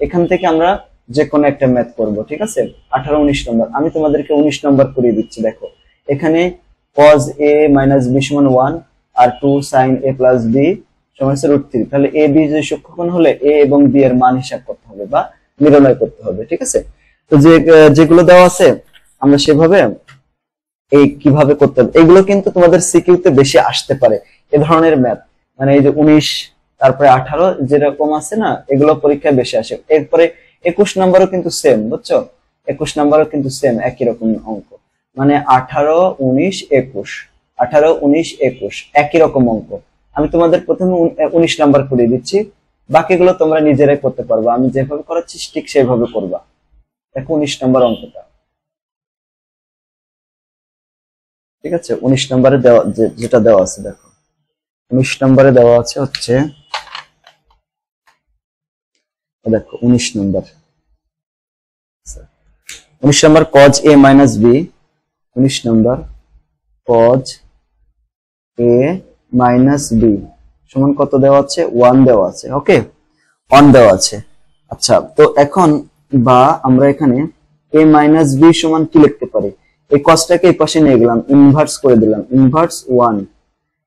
S1: এখান থেকে আমরা যে কোনো একটা ম্যাথ করব, ঠিক আছে? 18, 19 নম্বর আমি তোমাদেরকে 19 নম্বর করিয়ে দিচ্ছি। দেখো এখানে cos a minus b সমান 1 আর 2 sin a plus b সমান √3, তাহলে a b যে সূক্ষ্মকোণ হলে a এবং b এর মান হিসাব করতে হবে বা নির্ণয় করতে হবে, ঠিক আছে? তো যেগুলো দেওয়া আছে আমরা সেভাবে এই কিভাবে করতে হবে, এগুলো কিন্তু তোমাদের সিকিউতে বেশি আসতে পারে এই ধরনের ম্যাথ। মানে এই যে 19 তারপরে 18 যেরকম আছে না, এগুলো পরীক্ষায় বেশি আসে। এরপরে 21 নম্বরও কিন্তু সেম, বুঝছো? 21 নম্বরও কিন্তু সেম একই রকম অঙ্ক, মানে 18, 19, 21, 18, 19, 21 একই রকম অঙ্ক। আমি তোমাদের প্রথমে 19 নাম্বার করিয়ে দিচ্ছি, বাকিগুলো তোমরা নিজেরাই করতে পারবা, আমি যেভাবে করাচ্ছি ঠিক সেইভাবে করবা। দেখো 19 নাম্বার অঙ্কটা, ঠিক আছে? 19 নম্বরে দেওয়া যেটা দেওয়া আছে, দেখো 19 নম্বরে দেওয়া আছে হচ্ছে, দেখো 19 নম্বর 19 নম্বর cos a minus b, 19 number cos a minus b সমান কত দেওয়া আছে? 1 দেওয়া আছে। ওকে, 1 দেওয়া আছে। আচ্ছা, তো এখন বা আমরা এখানে a minus b সমান কি লিখতে পারি? এই cosটাকে এই পাশে নিয়ে গেলাম, ইনভার্স করে দিলাম, ইনভার্স 1,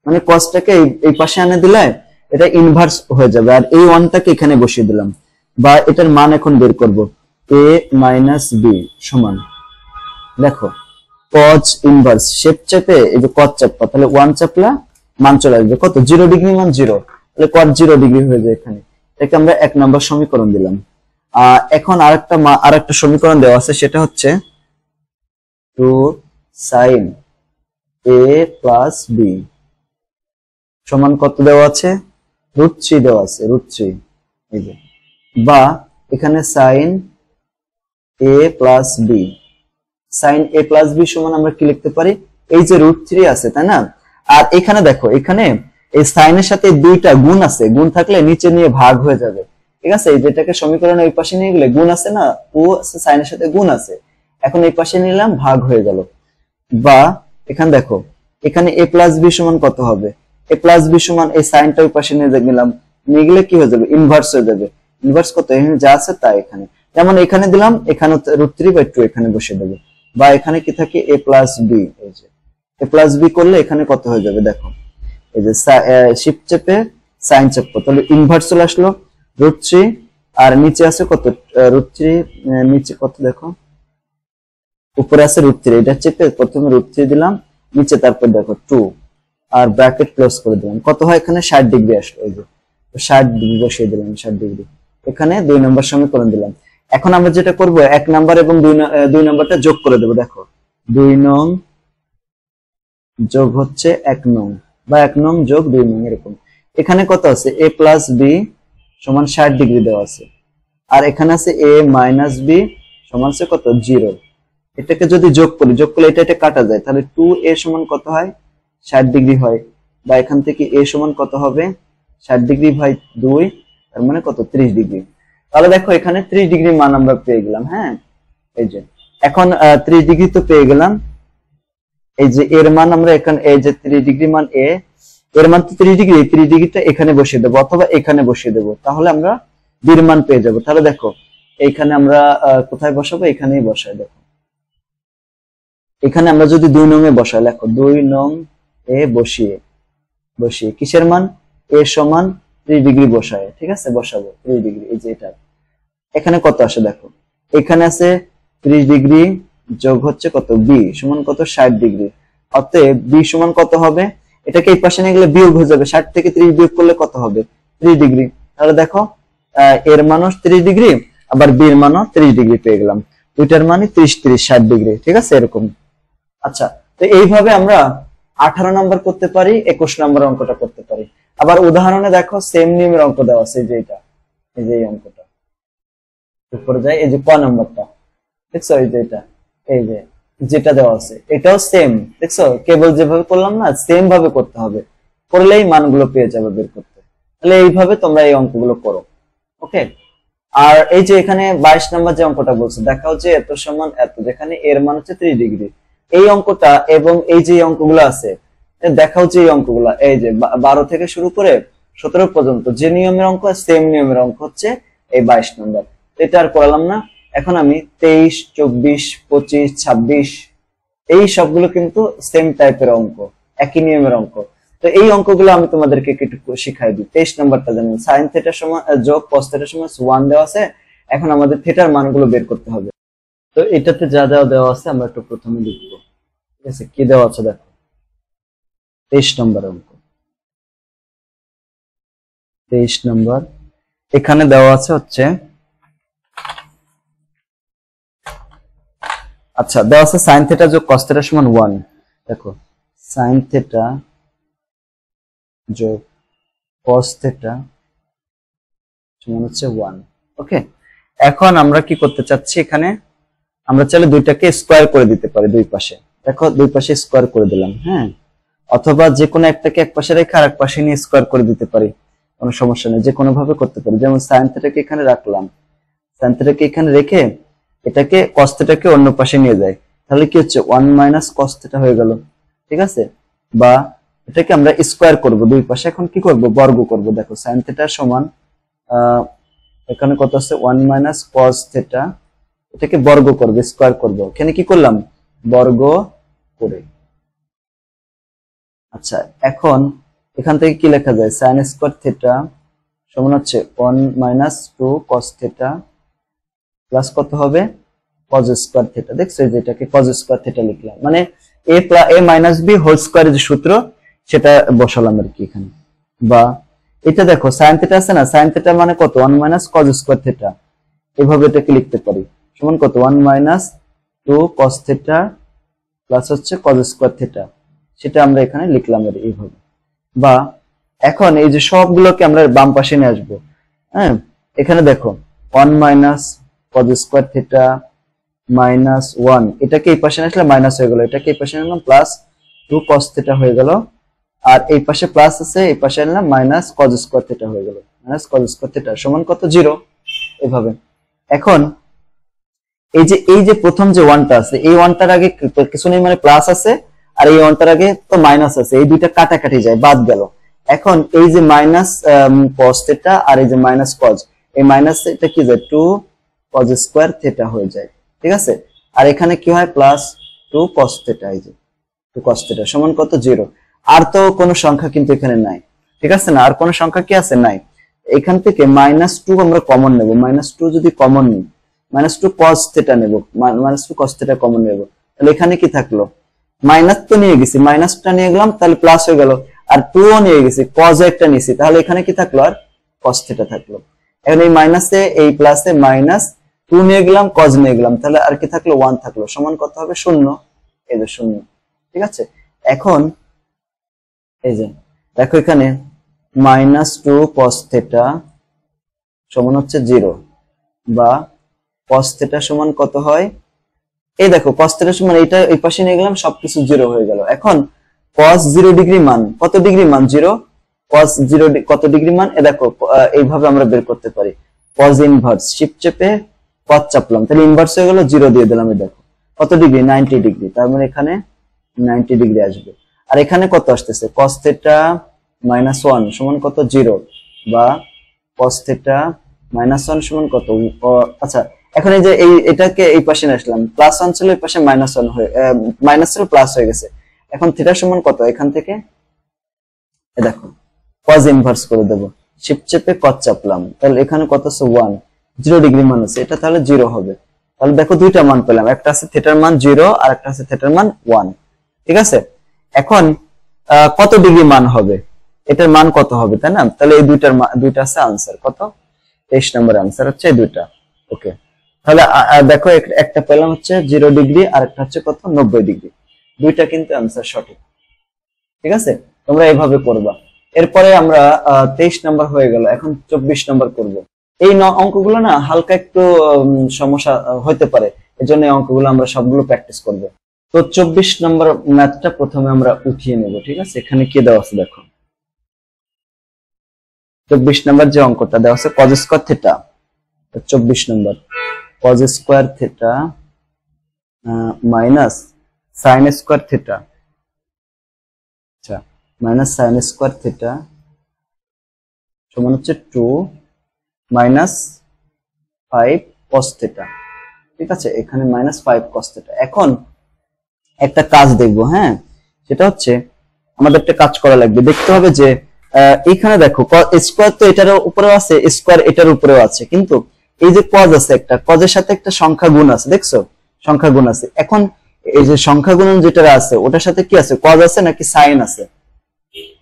S1: মানে cosটাকে এই পাশে আনে দিলে এটা ইনভার্স হয়ে যাবে, আর এই 1টাকে এখানে বসিয়ে দিলাম, বা এটার মান এখন বের করব। a minus b সমান, দেখো cos ইনভার্স শেপ চেপে এই যে cos চাপা, তাহলে 1 চাপলা মান চলে আসবে কত? 0 ডিগ্রি মান 0, তাহলে cos 0 ডিগ্রি হয়ে যায় এখানে। এটাকে আমরা 1 নম্বর সমীকরণ দিলাম। এখন আরেকটা সমীকরণ দেওয়া আছে, সেটা হচ্ছে 2 sin a plus b সমান কত দেওয়া আছে? √3 দেওয়া আছে, √3 এই যে, বা এখানে sin a plus B, sin a plus B সমান আমরা কি লিখতে পারি, এই যে √3 আছে তাই না। আর এখানে দেখো, এখানে এই sin এর সাথে দুইটা গুণ আছে, গুণ থাকলে নিচে নিয়ে ভাগ হয়ে যাবে, ঠিক আছে। এই যেটাকে সমীকরণের ওই পাশে নিয়ে গেলে গুণ আছে না, ও আছে sin এর সাথে গুণ আছে, এখন এই পাশে নিলাম, ভাগ হয়ে গেল। বা এখানে দেখো, এখানে a প্লাস বি সমান কত হবে, a প্লাস বি সমান এই সাইনটা ওই পাশে নিয়ে গেলাম, নিয়ে গেলে কি হয়ে যাবে, ইনভার্স হয়ে যাবে। ইনভার্স কত, এখানে যা আছে তাই এখানে, যেমন এখানে দিলাম, এখানে √3/2 এখানে বসিয়ে দেবো। বা এখানে কি থাকে, a প্লাস বি, এই যে a প্লাস বি করলে এখানে কত হয়ে যাবে দেখো, এই যে শিফট চেপে সাইন চেপবো, তাহলে ইনভার্স চলে আসলো √3, আর নিচে আছে কত, √3 নিচে কত দেখো, উপরে আছে √3, এটা চেপে প্রথমে √3 দিলাম, নিচে তারপর দেখো 2, আর ব্র্যাকেট ক্লোজ করে দিলাম, কত হয় এখানে 60 ডিগ্রি আসলো, এই যে 60 ডিগ্রি বসিয়ে দিলাম, 60 ডিগ্রি, এখানে 2 নম্বর সমীকরণ দিলাম। এখন আমরা যেটা করব, 1 নাম্বার এবং 2 নাম্বারটা যোগ করে দেবো, দেখো 2 নং যোগ হচ্ছে 1 নং, বা 1 নং যোগ 2 নং, এরকম। এখানে কত আছে, a প্লাস বি সমান 60 ডিগ্রি দেওয়া আছে, আর এখানে আছে a মাইনাস বি সমান কত, 0। এটাকে যদি যোগ করি, যোগ করলে এটা কাটা যায়, তাহলে 2a সমান কত হয়, 60 ডিগ্রি হয়। বা এখান থেকে a সমান কত হবে, 60 ডিগ্রি ভাই 2, তার মানে কত, 30 ডিগ্রি। তাহলে দেখো এখানে 30 ডিগ্রি মান আমরা পেয়ে গেলাম। হ্যাঁ, এই যে এখন 30 ডিগ্রি তো পেয়ে গেলাম, এই যে এর মান আমরা এখানে, এই যে 30 ডিগ্রি মান a, এর মান তো 30 ডিগ্রি, 30 ডিগ্রিটা এখানে বসিয়ে দেবো অথবা এখানে বসিয়ে দেবো, তাহলে আমরা b এর মান পেয়ে যাবো। তাহলে দেখো এইখানে আমরা কোথায় বসাবো, এখানেই বসাই, দেখো এখানে আমরা যদি 2 নং এ বসাই, দেখো 2 নং এ বসিয়ে কিসের মান, a সমান 30 ডিগ্রি বসায়, ঠিক আছে, বসাবো 30 ডিগ্রি, এই যে এটা এখানে কত আসে দেখো, এখানে আছে 30 ডিগ্রি যোগ হচ্ছে কত, b সমান কত, 60 ডিগ্রি। অতএব b সমান কত হবে, এটাকে এই পাশে নিয়ে গেলে বিয়োগ হয়ে যাবে, 60 থেকে 30 বিয়োগ করলে কত হবে, 30 ডিগ্রি। তাহলে দেখো এর মানও 30 ডিগ্রি, আবার b এর মানও 30 ডিগ্রি পেয়ে গেলাম, দুইটার মানে 30 30 60 ডিগ্রি, ঠিক আছে, এরকম। আচ্ছা, তো এইভাবে আমরা 18 নাম্বার করতে পারি, 21 নাম্বার অঙ্কটা করতে পারি। আবার উদাহরণে দেখো সেম নিয়মের অঙ্ক দেওয়া আছে, যে এটা, এই যে এই অঙ্কটা উপরে যায়, এই যে ক নাম্বারটা দেখছো, এই যে এটা, এই যে যেটা দেওয়া আছে এটাও সেম, দেখছো, কেবল যেভাবে করলাম না, সেম ভাবে করতে হবে, করলেই মানগুলো পেয়ে যাবে বের করতে। তাহলে এইভাবে তোমরা এই অঙ্কগুলো করো, ওকে। আর এই যে এখানে 22 নাম্বার যে অঙ্কটা বলছে, দেখাও যে এত সমান এত, যেখানে এর মান হচ্ছে 30 ডিগ্রি, এই অঙ্কটা এবং এই যে অঙ্কগুলো আছে, দেখাও যে এই অঙ্কগুলো, এই যে 12 থেকে শুরু করে 17 পর্যন্ত যে নিয়মের অঙ্ক, সেম নিয়মের অঙ্ক হচ্ছে এই 22 নম্বর। এটা আর করালাম না, এখন আমি 23, 24, 25, 26 এই সবগুলো কিন্তু সেম টাইপের অঙ্ক, একই নিয়মের অঙ্ক। তো এই অঙ্কগুলো আমি তোমাদেরকে একটু শিখাই দিই। 23 নাম্বারটা জানেন, sin থিটা সমান যোগ cos থিটা সমান 1 দেওয়া আছে, এখন আমাদের থিটার মানগুলো বের করতে হবে। তো এটাতে যা যা দেওয়া আছে আমরা একটু প্রথমে লিখবো, ঠিক আছে। কি দেওয়া আছে দেখো, 23 নম্বর অঙ্ক, 23 নম্বর এখানে দেওয়া আছে হচ্ছে, আচ্ছা দেওয়া আছে sin থিটা যোগ cos থিটা সমান 1, দেখো sin থিটা যোগ cos থিটা সমান হচ্ছে 1, ওকে। এখন আমরা কি করতে চাচ্ছি, এখানে আমরা চাইলে দুইটাকে স্কয়ার করে দিতে পারি, দুই পাশে, দেখো দুই পাশে স্কয়ার করে দিলাম, হ্যাঁ, অথবা যে কোনো একটাকে এক পাশে রেখে আরেক পাশে নিয়ে স্কয়ার করে দিতে পারি, কোনো সমস্যা নেই, যে কোনো ভাবে করতে পারি। যেমন sin থিটাকে এখানে রাখলাম, sin থিটাকে এখানে রেখে এটাকে cos থিটাকে অন্য পাশে নিয়ে যায়, তাহলে কি হচ্ছে 1 মাইনাস cos থিটা হয়ে গেল, ঠিক আছে। বা এটাকে আমরা স্কয়ার করব, দুই পাশে এখন কি করব, বর্গ করব। দেখো sin থিটা সমান এখানে কত আছে, 1 মাইনাস cos থিটা, এটাকে বর্গ করব, স্কয়ার করব, এখানে কি করলাম, বর্গ করে। আচ্ছা, এখন এখান থেকে কি লেখা যায়, sin স্কয়ার থিটা সমান হচ্ছে 1 মাইনাস 2 cos থিটা প্লাস কত হবে, cos স্কয়ার থিটা। দেখছো, যেটাকে cos স্কয়ার থিটা লিখলাম, মানে a মাইনাস b হোল স্কয়ারের যে সূত্র সেটা বসালাম আর কি এখানে। বা এটা দেখো sin থিটা আছে না, sin থিটা মানে কত, 1 মাইনাস cos স্কয়ার থিটা, এভাবে এটাকে লিখতে পারি, সমান কত, 1 মাইনাস 2 cos থিটা প্লাস হচ্ছে cos স্কয়ার থিটা, সেটা আমরা এখানে লিখলাম এইভাবে। বা এখন এই যে সবগুলোকে আমরা বাম পাশে নিয়ে আসবো। হ্যাঁ, এখানে দেখো 1 minus cos square theta minus 1, এটাকে এই পাশে আসলে মাইনাস হয়ে গেল, এটাকে এই পাশে আনলাম প্লাস 2 কস থিটা হয়ে গেল, আর এই পাশে প্লাস আছে, এই পাশে আনলাম মাইনাস কজ স্কোয়ার থিটা হয়ে গেল, মাইনাস কজ স্কোয়ার থিটা সমান কত 0 এভাবে। এখন এই যে প্রথম যে 1টা আছে, এই 1টার আগে কিছু নেই, মানে প্লাস আছে, আর এই 1টার আগে তো মাইনাস আছে, এই দুইটা কাটাকাটি যায়, বাদ গেল। এখন এই যে মাইনাস কস থিটা আর এই যে মাইনাস কজ, এই মাইনাস এটা কি যায় 2 কজ স্কোয়ার থিটা হয়ে যায়, ঠিক আছে। আর এখানে কি হয় প্লাস 2 কস থিটা, এই যে 2 কস থিটা সমান কত 0। আর তো কোনো সংখ্যা কিন্তু এখানে নাই, ঠিক আছে না, আর কোনো সংখ্যা কি আছে নাই। এখান থেকে -2 আমরা কমন নেব, -2 যদি কমন নিই, -2 cos থিটা নেব, -2 cos থিটা কমন নেব, তাহলে এখানে কি থাকলো, মাইনাস তো নিয়ে গেছি, মাইনাসটা নিয়ে গেলাম তাহলে প্লাস হয়ে গেল, আর 2 ও নিয়ে গেছি, cos একটা নিয়েছি, তাহলে এখানে কি থাকলো আর cos থিটা থাকলো। এখন এই মাইনাসে এই প্লাসে -2 নিয়ে গেলাম, cos নিয়ে গেলাম, তাহলে আর কি থাকলো 1 থাকলো, সমান কত হবে 0, এই যে 0, ঠিক আছে। এখন এই যে দেখো এখানে -2 cos থিটা সমান হচ্ছে 0, বা cos থিটা সমান কত হয়, এই দেখো cos থিটা সমান এটা এই পাশে নিয়ে গেলাম, সবকিছু 0 হয়ে গেল। এখন cos 0 ডিগ্রি মান কত ডিগ্রি মান 0, cos 0 কত ডিগ্রি মান, এ দেখো এইভাবে আমরা বের করতে পারি, cos ইনভার্স শিফট চেপে cos চাপলাম, তাহলে ইনভার্স হয়ে গেল, 0 দিয়ে দিলাম, এই দেখো কত ডিগ্রি 90 ডিগ্রি, তার মানে এখানে 90 ডিগ্রি আসবে। আর এখানে কত আসতেছে cos থিটা -1 সমান কত 0, বা cos থিটা -1 সমান কত, আচ্ছা এখন এই যে এটাকে এই পাশে নিয়ে আসলাম, +1 ছিল এই পাশে -1 হয়ে মাইনাস ছিল প্লাস হয়ে গেছে। এখন থিটা সমান কত, এখান থেকে এই দেখো cos ইনভার্স করে দেব, শিফট চেপে cos চাপলাম, তাহলে এখানে কত আছে 1, 0 ডিগ্রি মান আছে, এটা তাহলে 0 হবে। তাহলে দেখো দুইটা মান পেলাম, একটা আছে থিটার মান 0 আর একটা আছে থিটার মান 1, ঠিক আছে। এখন কত ডিগ্রি মান হবে, এটার মান কত হবে, তাই না, তাহলে এই দুইটা আছে আনসার কত, 23 নম্বর আনসার হচ্ছে এই দুইটা। ওকে, তাহলে দেখো একটা পেলাম হচ্ছে 0 ডিগ্রি আর একটা হচ্ছে কত 90 ডিগ্রি, দুইটা কিন্তু আনসার সঠিক, ঠিক আছে। তোমরা এইভাবে করবা। এরপরে আমরা 23 নম্বর হয়ে গেল, এখন 24 নম্বর করব। এই অঙ্কগুলো না হালকা একটু সমস্যা হতে পারে, এজন্য এই অঙ্কগুলো আমরা সবগুলো প্র্যাকটিস করব। তো 24 নম্বর ম্যাথটা প্রথমে আমরা উঠিয়ে নেব, ঠিক আছে। এখানে কি দেওয়া আছে দেখো, 24 নম্বর যে অঙ্কটা দেওয়া আছে cos স্কয়ার থিটা, 24 নম্বর cos square theta minus sin square theta, আচ্ছা মাইনাস sin স্কয়ার থিটা সমান হচ্ছে 2 মাইনাস 5 cos থিটা, ঠিক আছে। এখানে -5 cos থিটা। এখন একটা কাজ দেখবো, হ্যাঁ, সেটা হচ্ছে আমাদের একটা কাজ করা লাগবে, দেখতে হবে যে এখানে দেখো স্কয়ার তো এটার উপরেও আছে, স্কয়ার এটার উপরেও আছে, কিন্তু এই যে cos আছে, একটা cos এর সাথে একটা সংখ্যা গুণ আছে, দেখছো সংখ্যা গুণ আছে। এখন এই যে সংখ্যা গুণন যেটা আছে ওটার সাথে কি আছে, cos আছে নাকি sin আছে,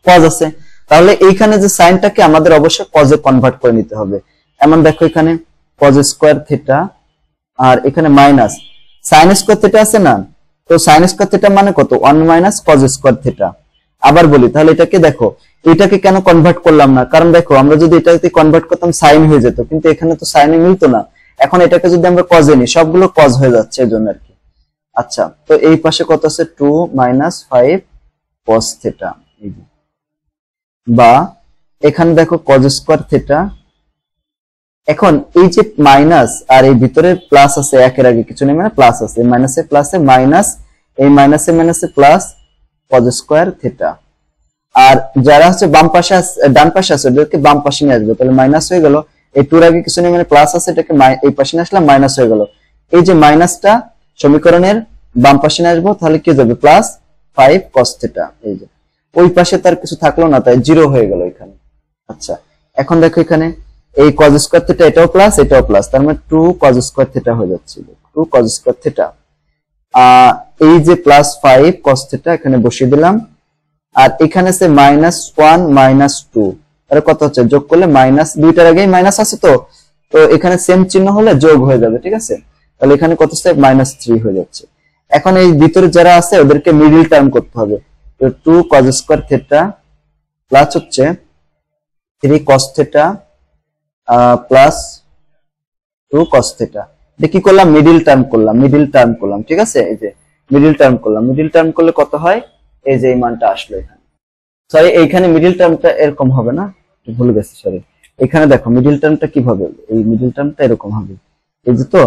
S1: cos আছে, তাহলে এইখানে যে সাইনটাকে আমাদের অবশ্যই cos এ কনভার্ট করে নিতে হবে। এমন দেখো এখানে cos স্কয়ার থিটা আর এখানে মাইনাস sin স্কয়ার থিটা আছে না, তো sin স্কয়ার থিটা মানে কত 1 মাইনাস cos স্কয়ার থিটা। আবার বলি, তাহলে এটাকে দেখো, এটাকে কেন কনভার্ট করলাম না, কারণ দেখো আমরা যদি এটাকে কনভার্ট করতাম sin হয়ে যেত, কিন্তু এখানে তো sin এ মিলতো না। এখন এটাকে যদি আমরা cos এ নিই, সবগুলো cos হয়ে যাচ্ছে এজন্য আর কি। আচ্ছা, তো এই পাশে কত আছে 2 মাইনাস 5 cos থিটা, বা এখানে দেখো cos স্কয়ার থিটা। এখন এই যে মাইনাস আর এই ভিতরে প্লাস আছে, একের আগে কিছু নেই মানে প্লাস আছে, মাইনাসে প্লাসে মাইনাস, এই মাইনাসে মাইনাসে প্লাস cos স্কয়ার থিটা। আর যারা হচ্ছে বাম পাশে ডান পাশে আছে ওদেরকে বাম পাশে নিয়ে আসবে, তাহলে মাইনাস হয়ে গেল, এই টুর আগে কিছু নেই মানে প্লাস আছে, এটাকে এই পাশে নিয়ে আসলাম, মাইনাস হয়ে গেল। এই যে মাইনাসটা সমীকরণের বাম পাশে নিয়ে আসবো, তাহলে কি যাবে +5 cos থিটা। এই যে ওই পাশে তার কিছু থাকলো না, তাই 0 হয়ে গেল এখানে। আচ্ছা, এখন দেখো এখানে এই cos স্কয়ার থিটা এটাও প্লাস এটাও প্লাস, তার মানে 2 cos স্কয়ার থিটা হয়ে যাচ্ছে, 2 cos স্কয়ার থিটা। এই যে +5 cos থিটা এখানে বসিয়ে দিলাম, আর এখানে আছে -1 -2, তাহলে কত হচ্ছে, যোগ করলে মাইনাস, দুইটার আগেই মাইনাস আছে, তো এখানে সেম চিহ্ন হলে যোগ হয়ে যাবে, ঠিক আছে। তাহলে এখানে কত হচ্ছে -3 হয়ে যাচ্ছে। এখন এই ভিতরে যারা আছে ওদেরকে মিডল টার্ম করতে হবে, তো 2 cos স্কয়ার থিটা প্লাস হচ্ছে 3 cos theta plus 2 cos theta। এটা কি করলাম, মিডল টার্ম করলাম, ঠিক আছে। এই যে মিডল টার্ম করলে কত হয়, এই যে এই মানটা আসলো এখানে। সরি, এইখানে মিডল টার্মটা এরকম হবে না, ভুলে গেছি, সরি। এখানে দেখো মিডল টার্মটা কিভাবে হবে, এই মিডল টার্মটা এরকম হবে, এই যে। তো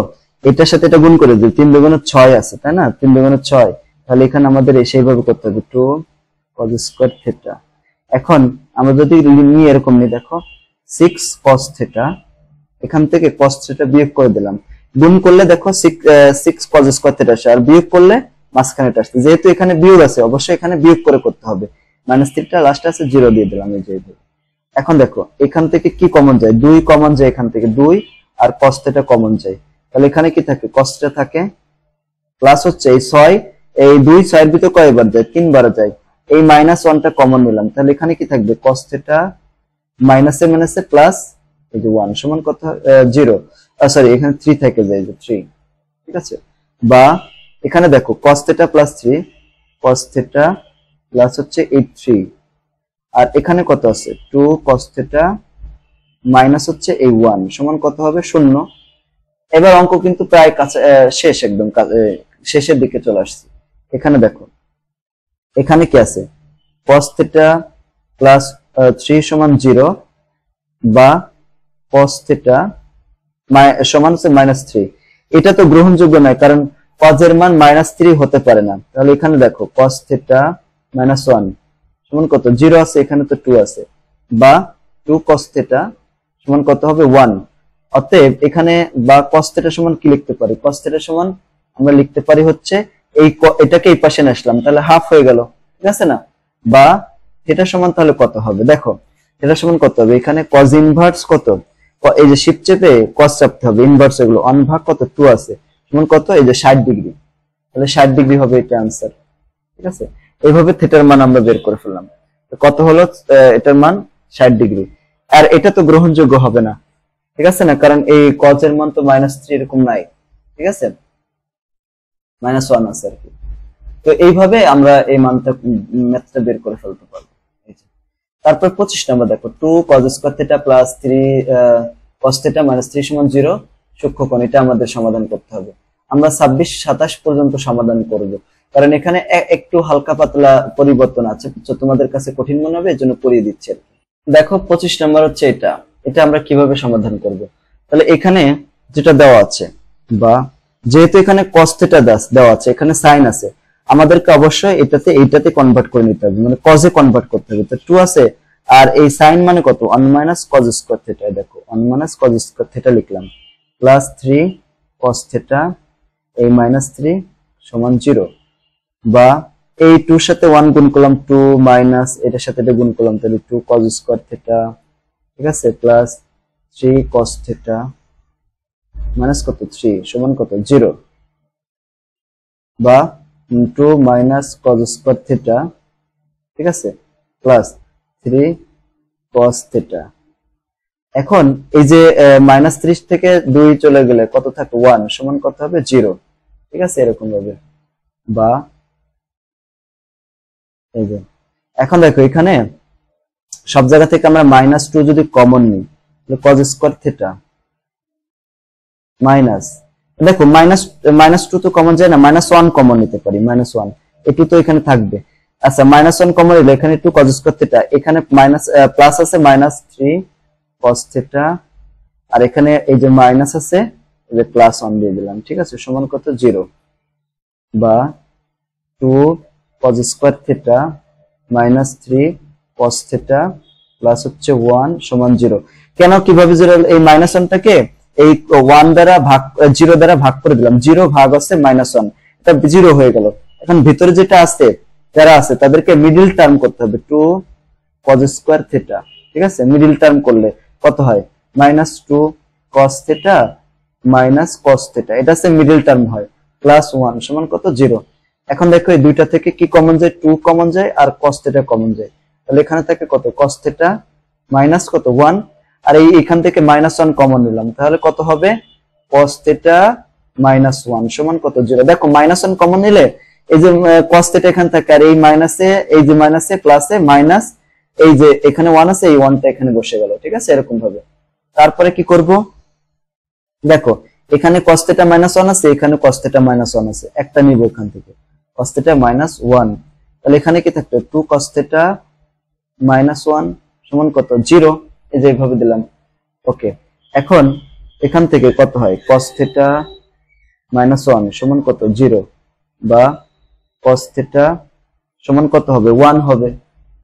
S1: এটার সাথে এটা গুণ করে দিই, 3 দুগুণে 6 আছে, তাই না, 3 দুগুণে 6। তাহলে এখানে আমাদের সেইভাবে করতে হবে, 2 cos square theta। এখন আমরা যদি নিয়ে এরকম নিই, দেখো 6 cos theta, এখান থেকে cos theta বিয়োগ করে দিলাম, গুণ করলে দেখো 6 cos square theta আসে, আর বিয়োগ করলে মাঝখানেটা আসছে। যেহেতু এখানে বিয়োগ আছে, অবশ্যই এখানে বিয়োগ করে করতে হবে। -3টা লাস্টে আছে, 0 দিয়ে দিলাম, এই যে। এখন দেখো এখান থেকে কি কমন যায়, 2 কমন যায়, এখান থেকে 2 আর cos theta কমন যায়। তাহলে এখানে কি থাকে, cos theta থাকে, প্লাস হচ্ছে এই 6, এই 2 6 এর ভিতর কয়বার যায়, 3 বার যায়। এই -1টা কমন নিলাম, তাহলে এখানে কি থাকবে, cos theta মাইনাসে মাইনাসে প্লাস এই যে 1 সমান কত, 0, সরি এখানে 3 থেকে যায়, যে 3, ঠিক আছে। বা এখানে দেখো cos theta plus 3, cos theta plus হচ্ছে এই 3, আর এখানে কত আছে, 2 cos theta মাইনাস হচ্ছে এই 1 সমান কত হবে, 0। এবার অঙ্ক কিন্তু প্রায় কাছে, শেষ, একদম শেষের দিকে চলে আসছে। এখানে দেখো এখানে কি আছে, cos theta প্লাস 3 সমান 0, বা cos theta সমান হচ্ছে -3। এটা তো গ্রহণযোগ্য নয়, কারণ cos এর মান -3 হতে পারে না। তাহলে এখানে দেখো cos theta -1 সমান কত, 0 আছে, এখানে তো 2 আছে, বা 2 cos theta সমান কত হবে, 1। অতএব এখানে বা cos theta সমান কি লিখতে পারি, cos theta সমান আমরা লিখতে পারি হচ্ছে এটাকে এই পাশে নিয়ে আসলাম, তাহলে হাফ হয়ে গেল, ঠিক আছে না। বা থিটা সমান তাহলে কত হবে, দেখো থিটা সমান কত হবে, এখানে cos ইনভার্স কত, এই যে শিফট চেপে cos চাপতে হবে, ইনভার্স এগুলো 1 ভাগ কত, 2 আছে, সমান কত, এই যে 60 ডিগ্রি। তাহলে 60 ডিগ্রি হবে এটা आंसर, ঠিক আছে। এইভাবে থিটার মান আমরা বের করে ফেললাম। কত হলো, এটার মান 60 ডিগ্রি। আর এটা তো গ্রহণযোগ্য হবে না, ঠিক আছে না, কারণ এই cos এর মান তো -3 এরকম নাই, ঠিক আছে, -1 আছে আর কি। তো এইভাবে আমরা এই মানটা, ম্যাথটা বের করে ফেলতে পারবো। তারপর 25 নাম্বার দেখো, 2 cos square theta plus 3 cos theta -3 সমান 0 সূক্ষ্মকোণ। এটা আমাদের সমাধান করতে হবে। আমরা 26 27 পর্যন্ত সমাধান করব, কারণ এখানে একটু হালকা পাতলা পরিবর্তন আছে, তো তোমাদের কাছে কঠিন মনে হবে, এজন্য পড়িয়ে দিচ্ছি। দেখো 25 নাম্বার হচ্ছে এটা আমরা কিভাবে সমাধান করব। তাহলে এখানে যেটা দেওয়া আছে, বা যেহেতু এখানে cos theta দেওয়া আছে, এখানে sin আছে, আমাদেরকে অবশ্যই এইটাতে কনভার্ট করে নিতে হবে, মানে cos এ কনভার্ট করতে হবে। তো 2 আছে, আর এই sin মানে কত, 1 - cos square theta। দেখো 1 - cos square theta লিখলাম, প্লাস 3 cos theta এই -3 সমান 0, বা এই 2 এর সাথে 1 গুণ করলাম, 2 মাইনাস এটার সাথে এটা গুণ করলাম, তাহলে 2 cos square theta, ঠিক আছে, প্লাস 3 cos theta মাইনাস কত, 3 সমান কত, 0, বা 2 মাইনাস cos square theta, ঠিক আছে, প্লাস 3 cos theta। এখন এই যে -30 থেকে 2 চলে গেলে কত থাকে, 1 সমান কত হবে, 0, ঠিক আছে, এরকম ভাবে। বা এই যে এখন দেখো এখানে সব জায়গা থেকে আমরা -2 যদি কমন নিই, তাহলে cos square theta মাইনাস, দেখো -2 তো কমন যায় না, -1 কমন নিতে পারি, -1 একটু তো এখানে থাকবে। আচ্ছা, -1 কমন নিলে এখানে 2 cos square theta, এখানে প্লাস আছে -3 cos theta, আর এখানে এই যে মাইনাস আছে, এই যে +1 দিয়ে দিলাম, ঠিক আছে, সমান কত, 0, বা 2 cos square theta -3 cos theta plus হচ্ছে 1 সমান 0। কেন, কিভাবে 0, এই -1টাকে এই 1 দ্বারা ভাগ, 0 দ্বারা ভাগ করে দিলাম, 0 ভাগ আছে -1, এটা 0 হয়ে গেল। এখন ভিতরে যেটা আছে, যারা আছে তাদেরকে মিডল টার্ম করতে হবে, 2 cos square theta, ঠিক আছে, মিডল টার্ম করলে কত হয়, -2 cos theta minus cos theta, এটা হচ্ছে মিডল টার্ম হয়, প্লাস 1 সমান কত, 0। এখন দেখো এই দুইটা থেকে কি কমন যায়, 2 কমন যায়, আর cos theta কমন যায়, তাহলে এখানে থাকে কত, cos theta মাইনাস কত, 1, আর এই এখান থেকে -1 কমন নিলাম, তাহলে কত হবে, cos theta -1 সমান কত, 0। দেখো -1 কমন নিলে এই যে cos theta এখানে থাকে, আর এই মাইনাসে, এই যে মাইনাসে প্লাসে মাইনাস এই যে এখানে 1 আছে, এই 1টা এখানে বসে গেল, ঠিক আছে, এরকম ভাবে। তারপরে কি করব, দেখো এখানে cos θ -1 আছে, এখানে cos θ -1 আছে, একটা নিব এখান থেকে cos θ -1, তাহলে এখানে কি থাকবে 2 cos θ -1 সমান কত 0, এই যে এইভাবে দিলাম। ওকে, এখন এখান থেকে কত হয় cos θ -1 সমান কত 0, বা cos θ সমান কত হবে 1 হবে,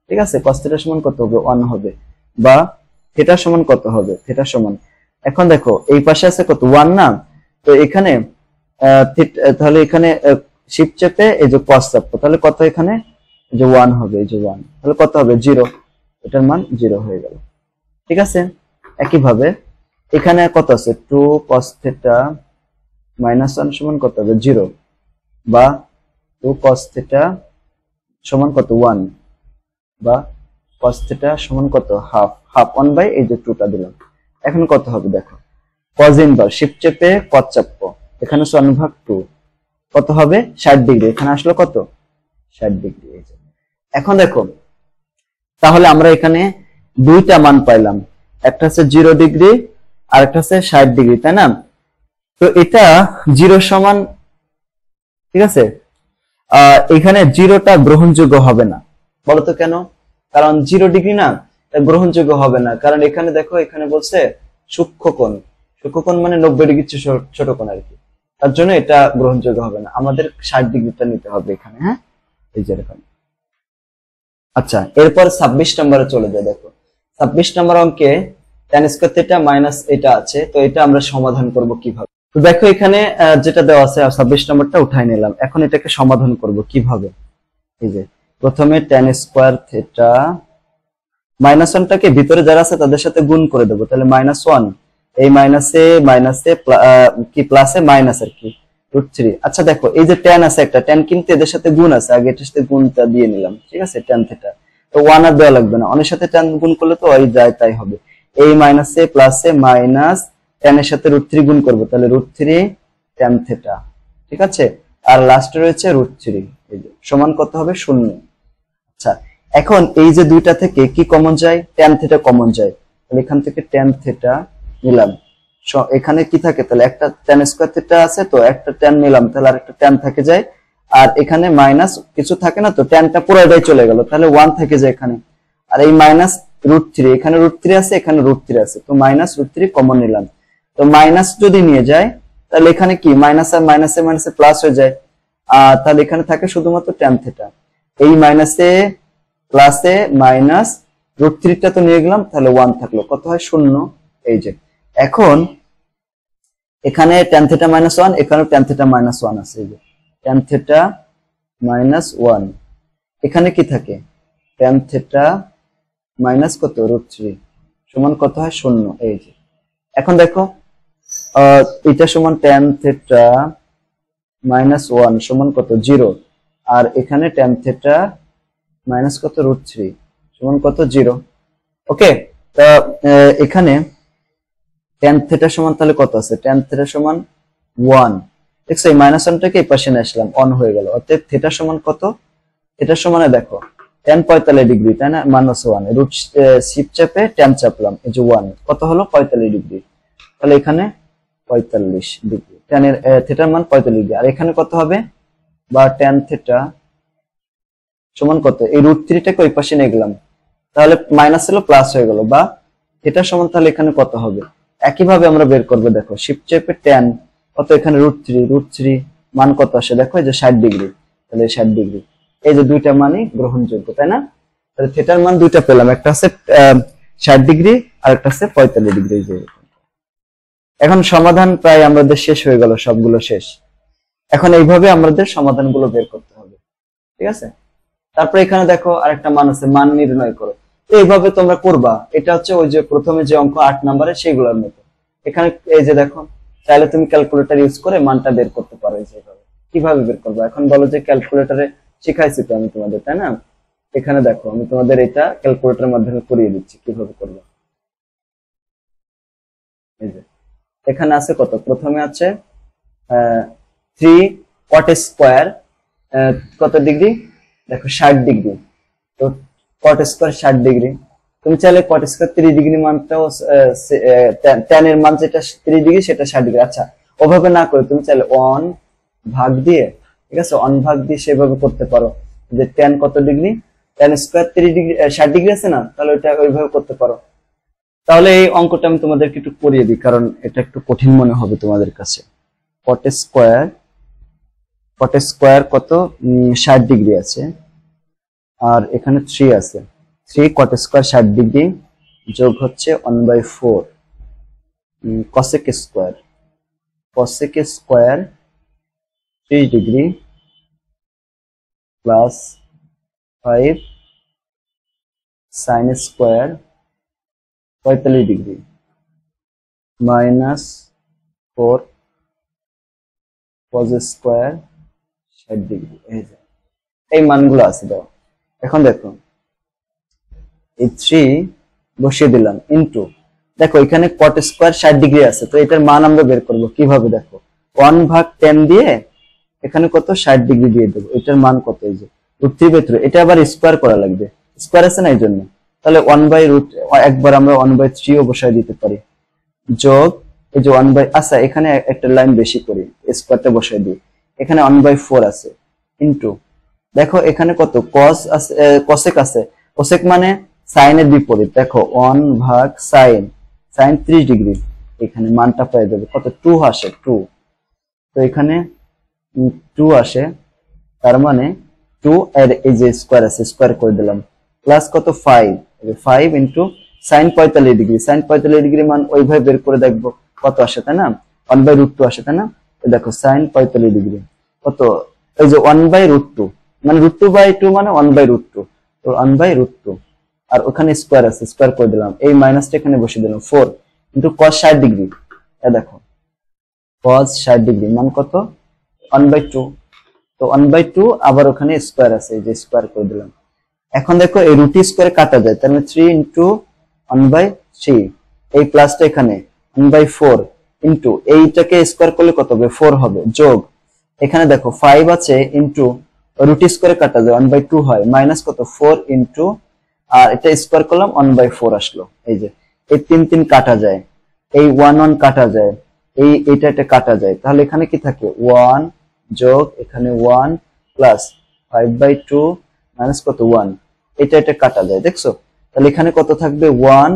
S1: ঠিক আছে, cos θ সমান কত হবে 1 হবে, বা θ সমান কত হবে, θ সমান, এখন দেখো এই পাশে আছে কত 1 না, তো এখানে তাহলে এখানে শিফট চেপে এই যে cos চাপবো, তাহলে কত এখানে এই যে 1 হবে, এই যে 1, তাহলে কত হবে 0, এটার মান 0 হয়ে গেল, ঠিক আছে। একই ভাবে এখানে কত আছে 2 cos θ -1 সমান কত হবে 0, বা 2 cos θ সমান কত 1, বা cos θ সমান কত হাফ, 1 বাই এই যে 2টা দিলাম। এখন কত হবে দেখো, cos ইনভার্স শিফট চেপে cos চাপবো, এখানে 1/2 কত হবে 60 ডিগ্রি, এখানে আসলো কত 60 ডিগ্রি। এখন দেখো তাহলে আমরা এখানে দুইটা মান পাইলাম, একটা হচ্ছে 0 ডিগ্রি আর একটা হচ্ছে 60 ডিগ্রি, তাই না? তো এটা 0 সমান, ঠিক আছে, এখানে 0টা গ্রহণযোগ্য হবে না, বলতো কেন? কারণ 0 ডিগ্রি না, গ্রহণযোগ্য হবে না, কারণ এখানে দেখো এখানে বলছে সূক্ষ্মকোণ, সূক্ষ্মকোণ মানে 90 ডিগ্রি ছোট কোণ আর কি, তার জন্য এটা গ্রহণযোগ্য হবে না, আমাদের 60 ডিগ্রিটা নিতে হবে এখানে, হ্যাঁ, এই যে এরকম। আচ্ছা, এরপর 26 নম্বরে চলে যায়। দেখো 26 নম্বর অঙ্কে tan স্কয়ার থিটা মাইনাস এটা আছে, তো এটা আমরা সমাধান করব কিভাবে? তো দেখো এখানে যেটা দেওয়া আছে 26 নম্বরটা উঠাই নিলাম, এখন এটাকে সমাধান করব কিভাবে? এই যে প্রথমে tan স্কয়ার থিটা -1টাকে ভিতরে যারা আছে তাদের সাথে গুণ করে দেব, তাহলে -1, এই মাইনাসে মাইনাসে কি প্লাসে মাইনাস আর কি √3। আচ্ছা দেখো এই যে tan আছে একটা, tan কিন্তু এদের সাথে গুণ আছে, আগে এটার সাথে গুণটা দিয়ে নিলাম, ঠিক আছে, tan থিটা, তো 1 আর দেওয়া লাগবে না, অনের সাথে tan গুণ করলে তো ওই যায় তাই হবে, এই মাইনাসে প্লাসে মাইনাস tan এর সাথে √3 গুণ করব, তাহলে √3 tan থিটা, ঠিক আছে, আর লাস্টে রয়েছে √3, এই যে সমান কত হবে 0। আচ্ছা এখন এই যে দুইটা থেকে কি কমন যায়, tan থিটা কমন যায়, তাহলে এখান থেকে tan থিটা নিলাম, এখানে কি থাকে তাহলে একটা tan স্কয়ার থিটা আছে, তো একটা tan নিলাম, তাহলে আরেকটা tan থেকে যায়, আর এখানে মাইনাস কিছু থাকে না, তো tanটা পুরোটাই চলে গেল, তাহলে 1 থেকে যায় এখানে, আর এই মাইনাস √3, এখানে √3 আছে, এখানে √3 আছে, তো মাইনাস √3 কমন নিলাম, তো মাইনাস যদি নিয়ে যায় তাহলে এখানে কি মাইনাস আর মাইনাসে মাইনাসে প্লাস হয়ে যায়, তাহলে এখানে থাকে শুধুমাত্র tan থিটা, এই মাইনাসে প্লাসে মাইনাস √3টা তো নিয়ে গেলাম, তাহলে 1 থাকলো, কত হয় 0। এই যে এখন এখানে tan থিটা -1, এখানেও tan থিটা -1 আছে, এই যে tan থিটা -1, এখানে কি থাকে tan থিটা মাইনাস কত √3 সমান কত হয় 0। এই যে এখন দেখো এটা সমান tan থিটা -1 সমান কত 0, আর এখানে tan থিটা মাইনাস কত √3 সমান কত 0। ওকে, তা এখানে tan থিটা সমান তাহলে কত আছে, tan থিটা সমান 1, দেখছো এই -1টাকে এই পাশে নিয়ে আসলাম, 1 হয়ে গেল, অতএব থিটা সমান কত, থিটা সমানে দেখো tan 45 ডিগ্রি, তাই না, -1 রুট শিফট চেপে tan চাপলাম, এই যে 1 কত হলো 45 ডিগ্রি, তাহলে এখানে 45 ডিগ্রি, tan এর থিটার মান 45 ডিগ্রি, আর এখানে কত হবে, বা tan থিটা সমান কত, এই √3টাকে ওই পাশে নিয়ে গেলাম, তাহলে মাইনাস ছিল প্লাস হয়ে গেল, বা থিটা সমান তাহলে এখানে কত হবে, একইভাবে আমরা বের করব, দেখো শিফট চেপে tan কত, এখানে √3 মান কত আসে দেখো, এই যে 60 ডিগ্রি, তাহলে 60 ডিগ্রি, এই যে দুইটা মানই গ্রহণযোগ্য, তাই না, তাহলে থিটার মান দুইটা পেলাম, একটা আছে 60 ডিগ্রি আর একটা আছে 45 ডিগ্রি। যে এখন সমাধান প্রায় আমাদের শেষ হয়ে গেল, সবগুলো শেষ, এখন এইভাবে আমাদের সমাধানগুলো বের করতে হবে, ঠিক আছে। তারপরে এখানে দেখো আরেকটা মান আছে, মান নির্ণয় করো, তো এইভাবে তোমরা করবা, এটা হচ্ছে ওই যে প্রথমে যে অঙ্ক 8 নম্বরে সেগুলোর মতো, এখানে এই যে দেখো চাইলে তুমি ক্যালকুলেটর ইউজ করে মানটা বের করতে পারো, এইভাবে কিভাবে বের করবো, এখন বলো যে ক্যালকুলেটরে শিখাইছি তো আমি তোমাদের, তাই না, এখানে দেখো আমি তোমাদের এটা ক্যালকুলেটরের মাধ্যমে করিয়ে দিচ্ছি কিভাবে করবো। এই যে এখানে আছে কত, প্রথমে আছে 3 cot স্কয়ার কত ডিগ্রি, দেখো 60 ডিগ্রি, তো কট স্কয়ার 60 ডিগ্রি। তুমি চাইলে কট স্কয়ার 30 ডিগ্রি মানটাও tan এর মান যেটা 30 ডিগ্রি সেটা 60 ডিগ্রি। আচ্ছা, ওভাবে না করে তুমি চাইলে 1 ভাগ দিয়ে, ঠিক আছে, 1 ভাগ দিয়ে সেভাবে করতে পারো যে tan কত degree, tan square 30 degree 60 degree আছে না, তাহলে ওইটা ওইভাবে করতে পারো। তাহলে এই অঙ্কটা আমি তোমাদেরকে একটু করিয়ে দিই, কারণ এটা একটু কঠিন মনে হবে তোমাদের কাছে। কট স্কয়ার কত 60 ডিগ্রি আছে, আর এখানে 3 আছে। 3 কট স্কয়ার 60 ডিগ্রি যোগ হচ্ছে 1/4 cosec square 30 degree plus 5 sine square 45 degree minus 4 cause square 60 degree. এই মানগুলো আছে দাও। এখন দেখো এই 3 বসিয়ে দিলাম ইনটু, দেখো এখানে কট স্কয়ার 60 ডিগ্রি আছে, তো এটার মান আমরা বের করব কিভাবে, দেখো 1 ভাগ 10 দিয়ে এখানে কত 60 ডিগ্রি দিয়ে দেবো, এটার মান কত, এই যে √3/3, এটা আবার স্কয়ার করা লাগবে, স্কয়ার আছে না এই জন্য, তাহলে 1/√, একবার আমরা 1/3 ও বসায় দিতে পারি, যোগ এই যে 1 আচ্ছা এখানে একটা লাইন বেশি করি, স্কয়ারটা বসায় দিই, এখানে 1/4 আছে ইনটু, দেখো এখানে কত cos আছে, cosec আছে, cosec মানে সাইনের বিপরীত, দেখো 1 ভাগ সাইন 30 ডিগ্রি, এখানে মানটা পেয়ে যাবে কত 2 আসে 2, তো এখানে 2 আসে, তার মানে 2 এর এই যে স্কয়ার আছে স্কয়ার করে দিলাম, প্লাস কত 5 into sin 45 degree, sin 45 degree মান ওইভাবে বের করে দেখবো কত আসে, তাই না 1/√2 আসে, তাই না, দেখো sin 45 ডিগ্রি কত, এই যে 1/√2 মানে √2/2 মানে 1/√2, তো 1/√2, আর ওখানে স্কয়ার আছে স্কয়ার করে দিলাম, এই মাইনাসটা এখানে বসিয়ে দিলাম 4 ইনটু cos 60 ডিগ্রি, দেখো cos 60 ডিগ্রি মান কত 1/2, তো 1/2 আবার ওখানে স্কয়ার আছে, এই যে স্কয়ার করে দিলাম। এখন দেখো এই রুট স্কয়ারে কাটা যায়, তার মানে 3 ইনটু 1/3, এই প্লাসটা এখানে 1/4 ইনটু এইটাকে স্কয়ার করলে কত হবে 4 হবে, যোগ এখানে দেখো 5 আছে ইনটু রুট স্কয়ারে কাটা যায় 1/2 হয়, মাইনাস কত 4 ইনটু, আর এটা স্কয়ার করলাম 1/4 আসলো, এই যে এই 3 কাটা যায়, এই 1 কাটা যায়, এটা কাটা যায়, তাহলে এখানে কি থাকে 1 যোগ এখানে 1 প্লাস 5/2 মাইনাস কত 1, এটা কাটা যায়, দেখছো, তাহলে এখানে কত থাকবে 1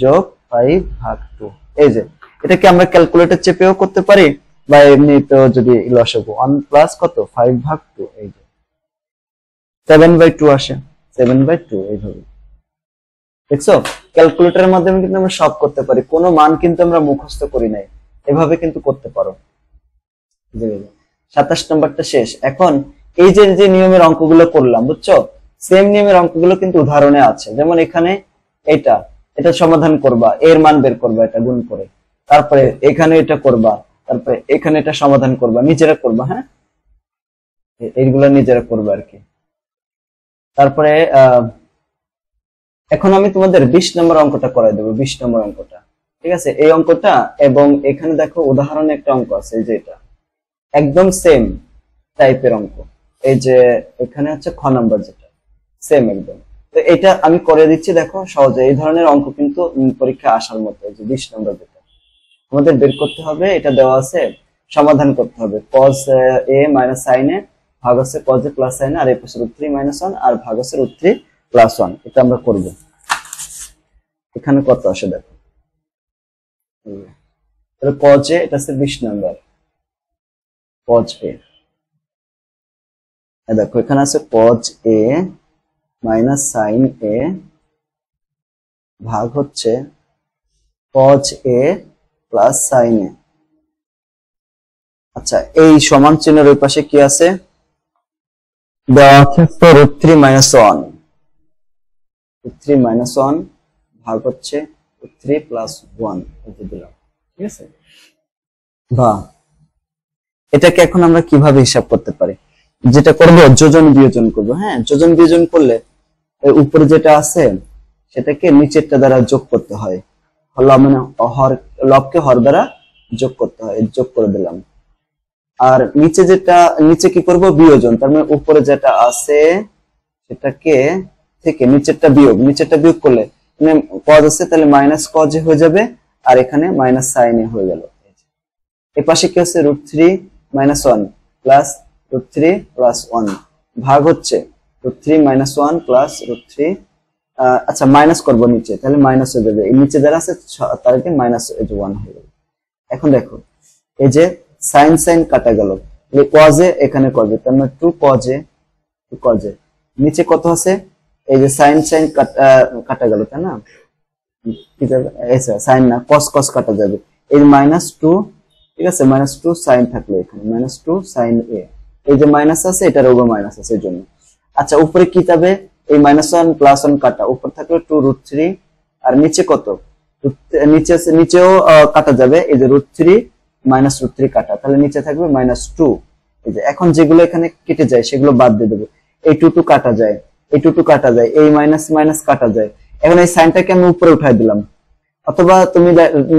S1: যোগ 5 ভাগ 2, এই যে এটাকে আমরা ক্যালকুলেটর চেপেও করতে পারি, বা এমনি তো যদি লসাগু 1 প্লাস কত 5 ভাগ 2, এই যে 7/2 আসে, 7/2 এইভাবে, দেখছো ক্যালকুলেটরের মাধ্যমে কিন্তু আমরা সব করতে পারি, কোনো মান কিন্তু আমরা মুখস্থ করি নাই, এভাবে কিন্তু করতে পারো। 27 নম্বরটা শেষ। এখন এই যে নিয়মের অঙ্কগুলো করলাম, বুঝছো, সেম নিয়মের অঙ্কগুলো কিন্তু উদাহরণে আছে, যেমন এখানে এটা সমাধান করবা, এর মান বের করবা এটা গুণ করে, তারপরে এখানে এটা করবা, তারপরে এখানে এটা সমাধান করবা, নিজেরা করবা, হ্যাঁ এইগুলো নিজেরা করবা আর কি। তারপরে এখন আমি তোমাদের 20 নম্বর অঙ্কটা করাই দেবো, 20 নম্বর অঙ্কটা, ঠিক আছে, এই অঙ্কটা, এবং এখানে দেখো উদাহরণে একটা অঙ্ক আছে, এই যে এটা একদম সেম টাইপের অঙ্ক, এই যে এখানে হচ্ছে খ নাম্বার যেটা সেম একদম, তো এটা আমি করে দিচ্ছি, দেখো সহজে এই ধরনের অঙ্ক কিন্তু পরীক্ষা আসার মতো। এই যে 20 নম্বর যেটা আমাদের বের করতে হবে, এটা দেওয়া আছে, সমাধান করতে হবে, cos a minus sin a ভাগ আছে cos a plus sin a, আর এই পাশে √3 - 1 আর ভাগ আছে √3 + 1, এটা আমরা করব। এখানে কত আসে দেখো, তাহলে cos a এটা আছে 20 নম্বর, cos a, দেখো এখানে আছে cos a minus sin a ভাগ হচ্ছে cos a plus sin a। আচ্ছা, এই সমান চিহ্নের ওই পাশে কি আছে, দেওয়া আছে √3 - 1, √3 - 1 ভাগ হচ্ছে √3 + 1, এটা দিলাম, ঠিক আছে, বা এটাকে এখন আমরা কিভাবে হিসাব করতে পারি, যেটা করব যোজন বিয়োজন করব, হ্যাঁ যোজন বিয়োজন করলে উপরে যেটা আছে সেটাকে নিচেরটা দ্বারা যোগ করতে হয়, মানে লবকে হর দ্বারা যোগ করতে হয়, যোগ করে দিলাম, আর নিচে কি করব বিয়োজন, তার মানে উপরে যেটা আছে সেটাকে থেকে নিচেরটা বিয়োগ করলে কজ আছে তাহলে মাইনাস কজ হয়ে যাবে, আর এখানে মাইনাস সাইন এ হয়ে গেল। এই পাশে কি হচ্ছে √3 - 1 প্লাস √3 + 1 ভাগ হচ্ছে √3 - 1 প্লাস √3, আচ্ছা মাইনাস করব নিচে, তাহলে মাইনাস হয়ে যাবে, এই নিচে যারা আছে তার কি মাইনাস 1 হয়ে যাবে। এখন দেখো এই যে সাইন সাইন কাটা গেল, এই কজে এখানে করবে, তার মানে 2 কজে নিচে কত আছে, এই যে সাইন সাইন কাটা গেল, তাই না, কি যাবে সাইন না কস কাটা যাবে, এই -2, ঠিক আছে, -2 সাইন থাকলো, এখানে -2 সাইন এ, এই যে মাইনাস আছে এটার উপর মাইনাস আছে এই জন্য। আচ্ছা উপরে কি যাবে, এই -1 + 1 কাটা, উপর থাকলো 2√3, আর নিচে কত, নিচেও কাটা যাবে, এই যে √3 - √3 কাটা, তাহলে নিচে থাকবে -2। এই যে এখন যেগুলো এখানে কেটে যায় সেগুলো বাদ দিয়ে দেবো, এই 2 কাটা যায়, এই 2 কাটা যায়, এই মাইনাস মাইনাস কাটা যায়। এখন এই সাইনটাকে আমি উপরে উঠাই দিলাম, অথবা তুমি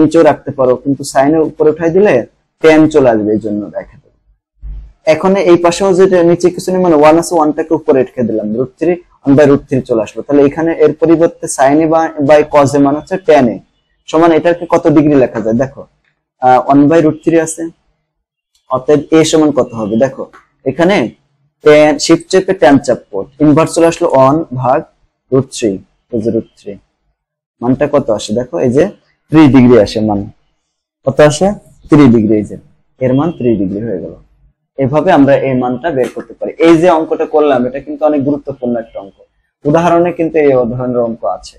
S1: নিচেও রাখতে পারো, কিন্তু সাইনের উপরে উঠাই দিলে tan চলে আসবে, এই জন্য রেখে দেবো। এখন এই পাশেও যেটা নিচে কিছু নেই, মানে 1 আছে, 1টাকে উপরে রেখে দিলাম, √3 1/√3 চলে আসলো, তাহলে এখানে এর পরিবর্তে sine A by cos A মান হচ্ছে tan এ সমান, এটাকে কত ডিগ্রি লেখা যায় দেখো, 1/√3 আছে, অতএব a সমান কত হবে দেখো, এখানে tan শিফট চেপে tan চাপ পোর্ট ইনভার্স চলে আসলো 1 ভাগ √3, এই যে √3 মানটা কত আসে দেখো, এই যে 3 ডিগ্রি আসে, মান কত আসে 3 ডিগ্রি, এই যে এর মান 3 ডিগ্রি হয়ে গেল। এভাবে আমরা এই মানটা বের করতে পারি। এই যে অঙ্কটা করলাম এটা কিন্তু অনেক গুরুত্বপূর্ণ একটা অঙ্ক, উদাহরণে কিন্তু এই ধরনের অঙ্ক আছে।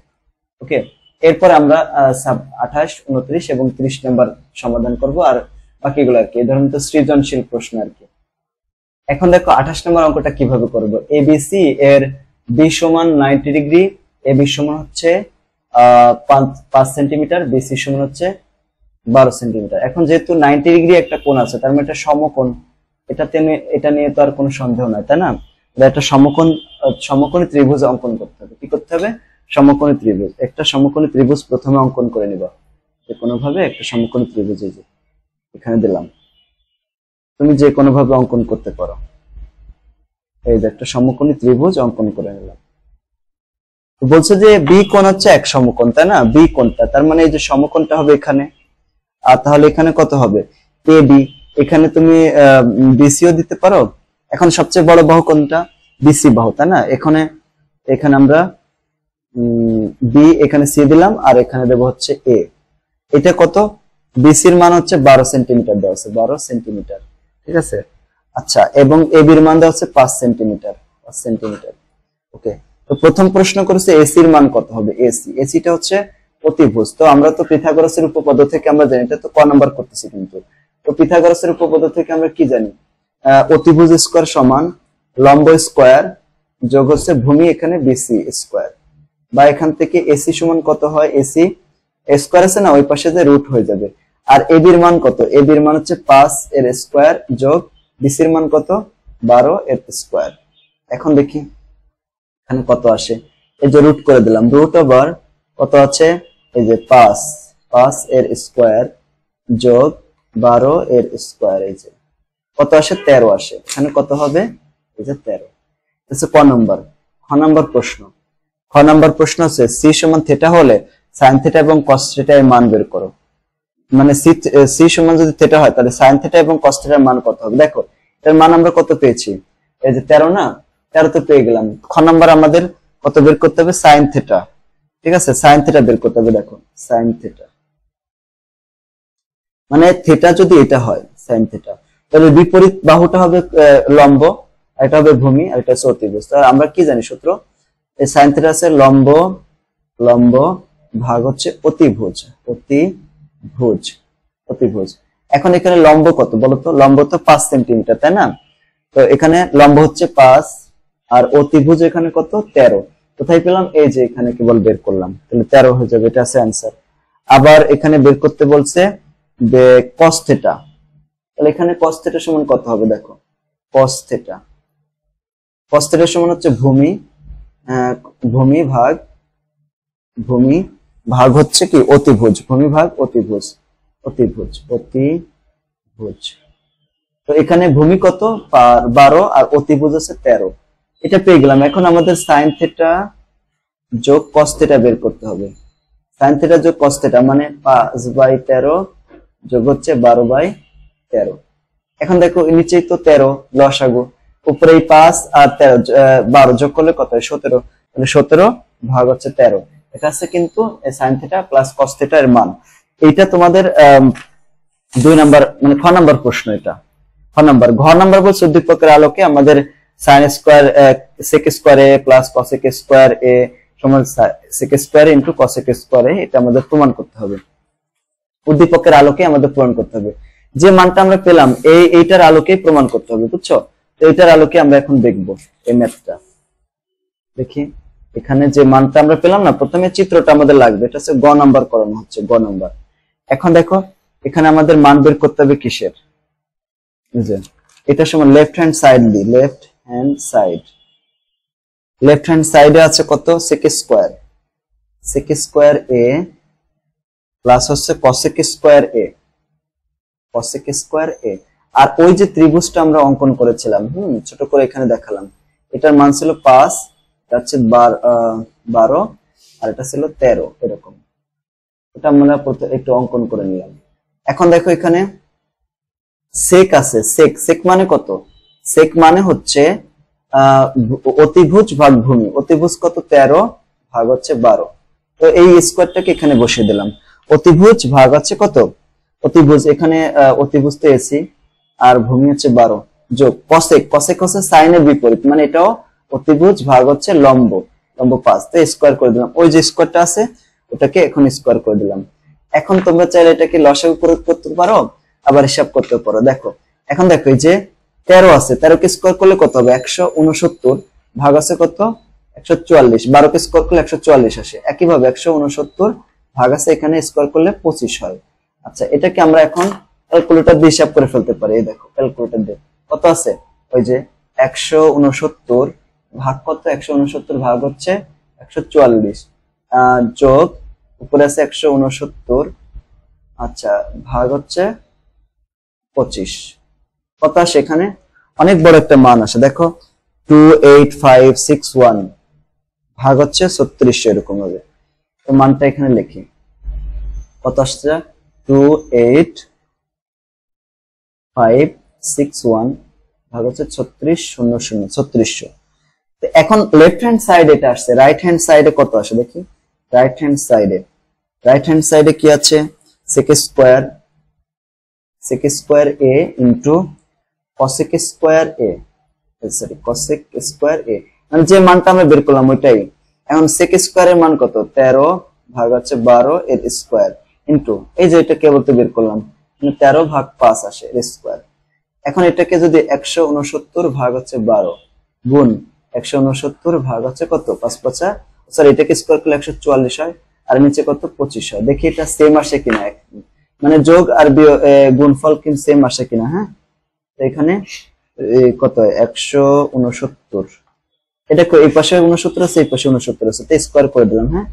S1: ওকে, এরপর আমরা 28, 29 এবং 30 নাম্বার সমাধান করব, আর বাকিগুলো আর কি এই ধরনের তো সৃজনশীল প্রশ্ন আর কি। এখন দেখো 28 নম্বর অঙ্কটা কিভাবে করব, এবিসি এর বি সমান 90 ডিগ্রি, এবি সমান হচ্ছে 5 সেন্টিমিটার, বিসি সমান হচ্ছে 12 সেন্টিমিটার। এখন যেহেতু 90 ডিগ্রি একটা কোণ আছে, তার মানে এটা সমকোণ, এটা নিয়ে তো আর কোনো সন্দেহ নাই, তাই না, একটা সমকোণী ত্রিভুজ অঙ্কন করতে হবে। কি করতে হবে, সমকোণী ত্রিভুজ, একটা সমকোণী ত্রিভুজ প্রথমে অঙ্কন করে নিবা, যে কোনো ভাবে একটা সমকোণী ত্রিভুজ এই যে এখানে দিলাম, তুমি যে কোনো ভাবে অঙ্কন করতে পারো, এই যে একটা সমকোণী ত্রিভুজ অঙ্কন করে নিলাম। তো বলছে যে বি কোণ হচ্ছে এক সমকোণ, তাই না, বি কোণটা, তার মানে এই যে সমকোণটা হবে এখানে, আর তাহলে এখানে কত হবে এ বি, এখানে তুমি বিসিও দিতে পারো। এখন সবচেয়ে বড় বাহু কোনটা, বিসি বাহু, তাই না, এখানে আমরা বি, এখানে সি দিলাম, আর এখানে দেবো হচ্ছে এ। এটা কত, বিসির মান হচ্ছে 12 সেন্টিমিটার দেওয়া আছে, 12 সেন্টিমিটার, ঠিক আছে। আচ্ছা, এবং এ বির মান দেওয়া হচ্ছে 5 সেন্টিমিটার, 5 সেন্টিমিটার। ওকে, তো প্রথম প্রশ্ন করেছে এসির মান কত হবে, এসিটা হচ্ছে অতিভুজ। তো আমরা তো পিথাগোরাসের উপপাদ্য থেকে আমরা জানি, এটা তো ক নাম্বার করতেছি কিন্তু, তো পিথাগোরাসের উপপাদ্য থেকে আমরা কি জানি, অতিভুজ স্কয়ার সমান লম্ব স্কয়ার যোগ হচ্ছে ভূমি এখানে বিসি স্কয়ার, বা এখান থেকে এসি সমান কত হয়, এসি স্কয়ার আছে না, ওই পাশে যে রুট হয়ে যাবে। আর এবির মান কত, এবির মান হচ্ছে 5 এর স্কয়ার যোগ বিসির মান কত 12 এর স্কয়ার। এখন দেখি এখানে কত আসে, এই যে রুট করে দিলাম, রুট ওভার কত আছে, এই যে 5 এর স্কয়ার যোগ 12 এর স্কয়ার, এই যে কত আসে 13 আসে, এখানে কত হবে, এই যে 13। খ নম্বর প্রশ্ন, হচ্ছে সি সমান থিটা হলে সাইন থিটা এবং কস থিটা এর মান বের করো। মানে সি সমান যদি থিটা হয় তাহলে সাইন থিটা এবং কস থিটার মান কত হবে। দেখো এর মান আমরা কত পেয়েছি, এই যে 13 না, 13 তো পেয়ে গেলাম। খ নম্বর আমাদের কত বের করতে হবে, সাইন থিটা, ঠিক আছে, সাইন থিটা বের করতে হবে। দেখো সাইন থিটা মানে থিটা যদি এটা হয় সাইন থিটা, তাহলে বিপরীত বাহুটা হবে লম্ব, এটা হবে ভূমি, আর এটা হচ্ছে অতিভুজ। তাহলে আমরা কি জানি সূত্র, এই সাইন থিটা আছে লম্ব ভাগ হচ্ছে অতিভুজ। এখন এখানে লম্ব কত বলতো, লম্ব তো 5 সেন্টিমিটার, তাই না, তো এখানে লম্ব হচ্ছে 5 আর অতিভুজ এখানে কত 13, কোথায় পেলাম, এই যে এখানে কেবল বের করলাম, তাহলে 13 হয়ে যাবে, এটা আছে অ্যান্সার। আবার এখানে বের করতে বলছে যে cos থিটা, তাহলে এখানে cos থিটা সমান কত হবে, দেখো cos থিটা সমান হচ্ছে ভূমি ভাগ হচ্ছে কি অতিভুজ, ভূমি ভাগ অতিভুজ। তো এখানে ভূমি কত 12 আর অতিভুজ আছে 13, এটা পেয়ে গেলাম। এখন আমাদের সাইন থিটা যোগ cos θ বের করতে হবে। sin θ যোগ cos θ মানে 5/13 যোগ হচ্ছে 12/13। এখন দেখো নিচেই তো 13 লসাগু, উপরে 5 আর 13 12 যোগ করলে কত হয় 17, তাহলে 17 ভাগ হচ্ছে 13। এটা আছে কিন্তু sin θ প্লাস cos θ এর মান। এইটা তোমাদের 2 নাম্বার মানে খ নাম্বার প্রশ্ন। এটা খ নাম্বার। ঘ নাম্বার বলছে উদ্দীপকের আলোকে আমাদের sin square sec square a plus cosec square a সমান sec square into cosec square a, এটা আমাদের প্রমাণ করতে হবে। উদ্দীপকের আলোকে আমাদের প্রমাণ করতে হবে। যে মানটা আমরা পেলাম এইটার আলোকেই প্রমাণ করতে হবে, বুঝছো? তো এইটার আলোকে আমরা এখন দেখব এই ম্যাথটা। দেখি এখানে যে মানটা আমরা পেলাম না, প্রথমে চিত্রটা আমাদের লাগবে, এটা হচ্ছে গ নাম্বার করানো হচ্ছে, গ নাম্বার। এখন দেখো এখানে আমাদের মান বের করতে হবে কিসের, যে এটা সমান লেফট হ্যান্ড সাইড দি, left hand side. Left hand সাইডে আছে কত sec square, sec square a plus হচ্ছে cosec square a, cosec square a। আর ওই যে ত্রিভুজটা আমরা অঙ্কন করেছিলাম ছোট করে এখানে দেখালাম, এটার মান ছিল 5, এটা হচ্ছে 12 আর এটা ছিল 13, এরকম। এটা আমরা একটু অঙ্কন করে নিলাম। এখন দেখো এখানে sec আছে, sec sec মানে কত, sec মানে হচ্ছে অতিভুজ ভাগ ভূমি। অতিভুজ কত 13 ভাগ হচ্ছে 12, তো এই স্কয়ারটাকে এখানে বসিয়ে দিলাম। অতিভুজ ভাগ হচ্ছে কত, অতিভুজ এখানে অতিভুজ তো এসি আর ভূমি হচ্ছে 12 যোগ cosec, cosec হচ্ছে সাইনের বিপরীত, মানে এটাও অতিভুজ ভাগ হচ্ছে লম্ব, লম্ব 5, তো স্কয়ার করে দিলাম। ওই যে স্কয়ারটা আছে ওটাকে এখন স্কয়ার করে দিলাম। এখন তোমরা চাইলে এটাকে লসাগু প্রয়োগ করতে পারো, আবার হিসাব করতে পারো। দেখো এখন দেখো এই যে 13 আছে, 13 কে স্কয়ার করলে কত হবে 169 ভাগ আছে কত 144, 12 কে স্কয়ার করলে 144 আসে। একইভাবে 169 ভাগ আছে এখানে স্কয়ার করলে 25 হয়। আচ্ছা এটাকে আমরা এখন ক্যালকুলেটর দিয়ে হিসাব করে ফেলতে পারি। এই দেখো ক্যালকুলেটর দিয়ে কত আছে, ওই যে 169 ভাগ কত, 169 ভাগ হচ্ছে 144 যোগ উপরে আছে 169, আচ্ছা ভাগ হচ্ছে 25, কত আসে এখানে অনেক বড় একটা মান আসে। দেখো 28561 ভাগ হচ্ছে 3600, এরকম হবে। তো মানটা এখানে লিখি, কত আসছে 28561 ভাগ হচ্ছে 3600, 3600। তো এখন লেফট হ্যান্ড সাইড এটা আসছে, রাইট হ্যান্ড সাইডে কত আসে দেখি। রাইট হ্যান্ড সাইডে, রাইট হ্যান্ড সাইডে কি আছে sec square, sec square a into cosec square a, sorry cosec square a, মানে যে মানটা আমরা বের করলাম ওইটাই। এখন sec স্কয়ার এর মান কত 13 ভাগ হচ্ছে 12 এর স্কয়ার ইনটু এই যে এটা কেবল তো বের করলাম 13 ভাগ 5 আসে এর স্কয়ার। এখন এটাকে যদি 169 ভাগ হচ্ছে 12 গুণ 169 ভাগ হচ্ছে কত 5 5, সরি এটাকে স্কয়ার করলে 144 হয়, আর নিচে কত 25 হয়। দেখি এটা সেম আসে কিনা, মানে যোগ আর গুণফল কি সেম আসে কিনা। হ্যাঁ এখানে কত 169, এটা এই পাশে 69 আছে এই পাশে 69 আছে, তো স্কয়ার করে দিলাম। হ্যাঁ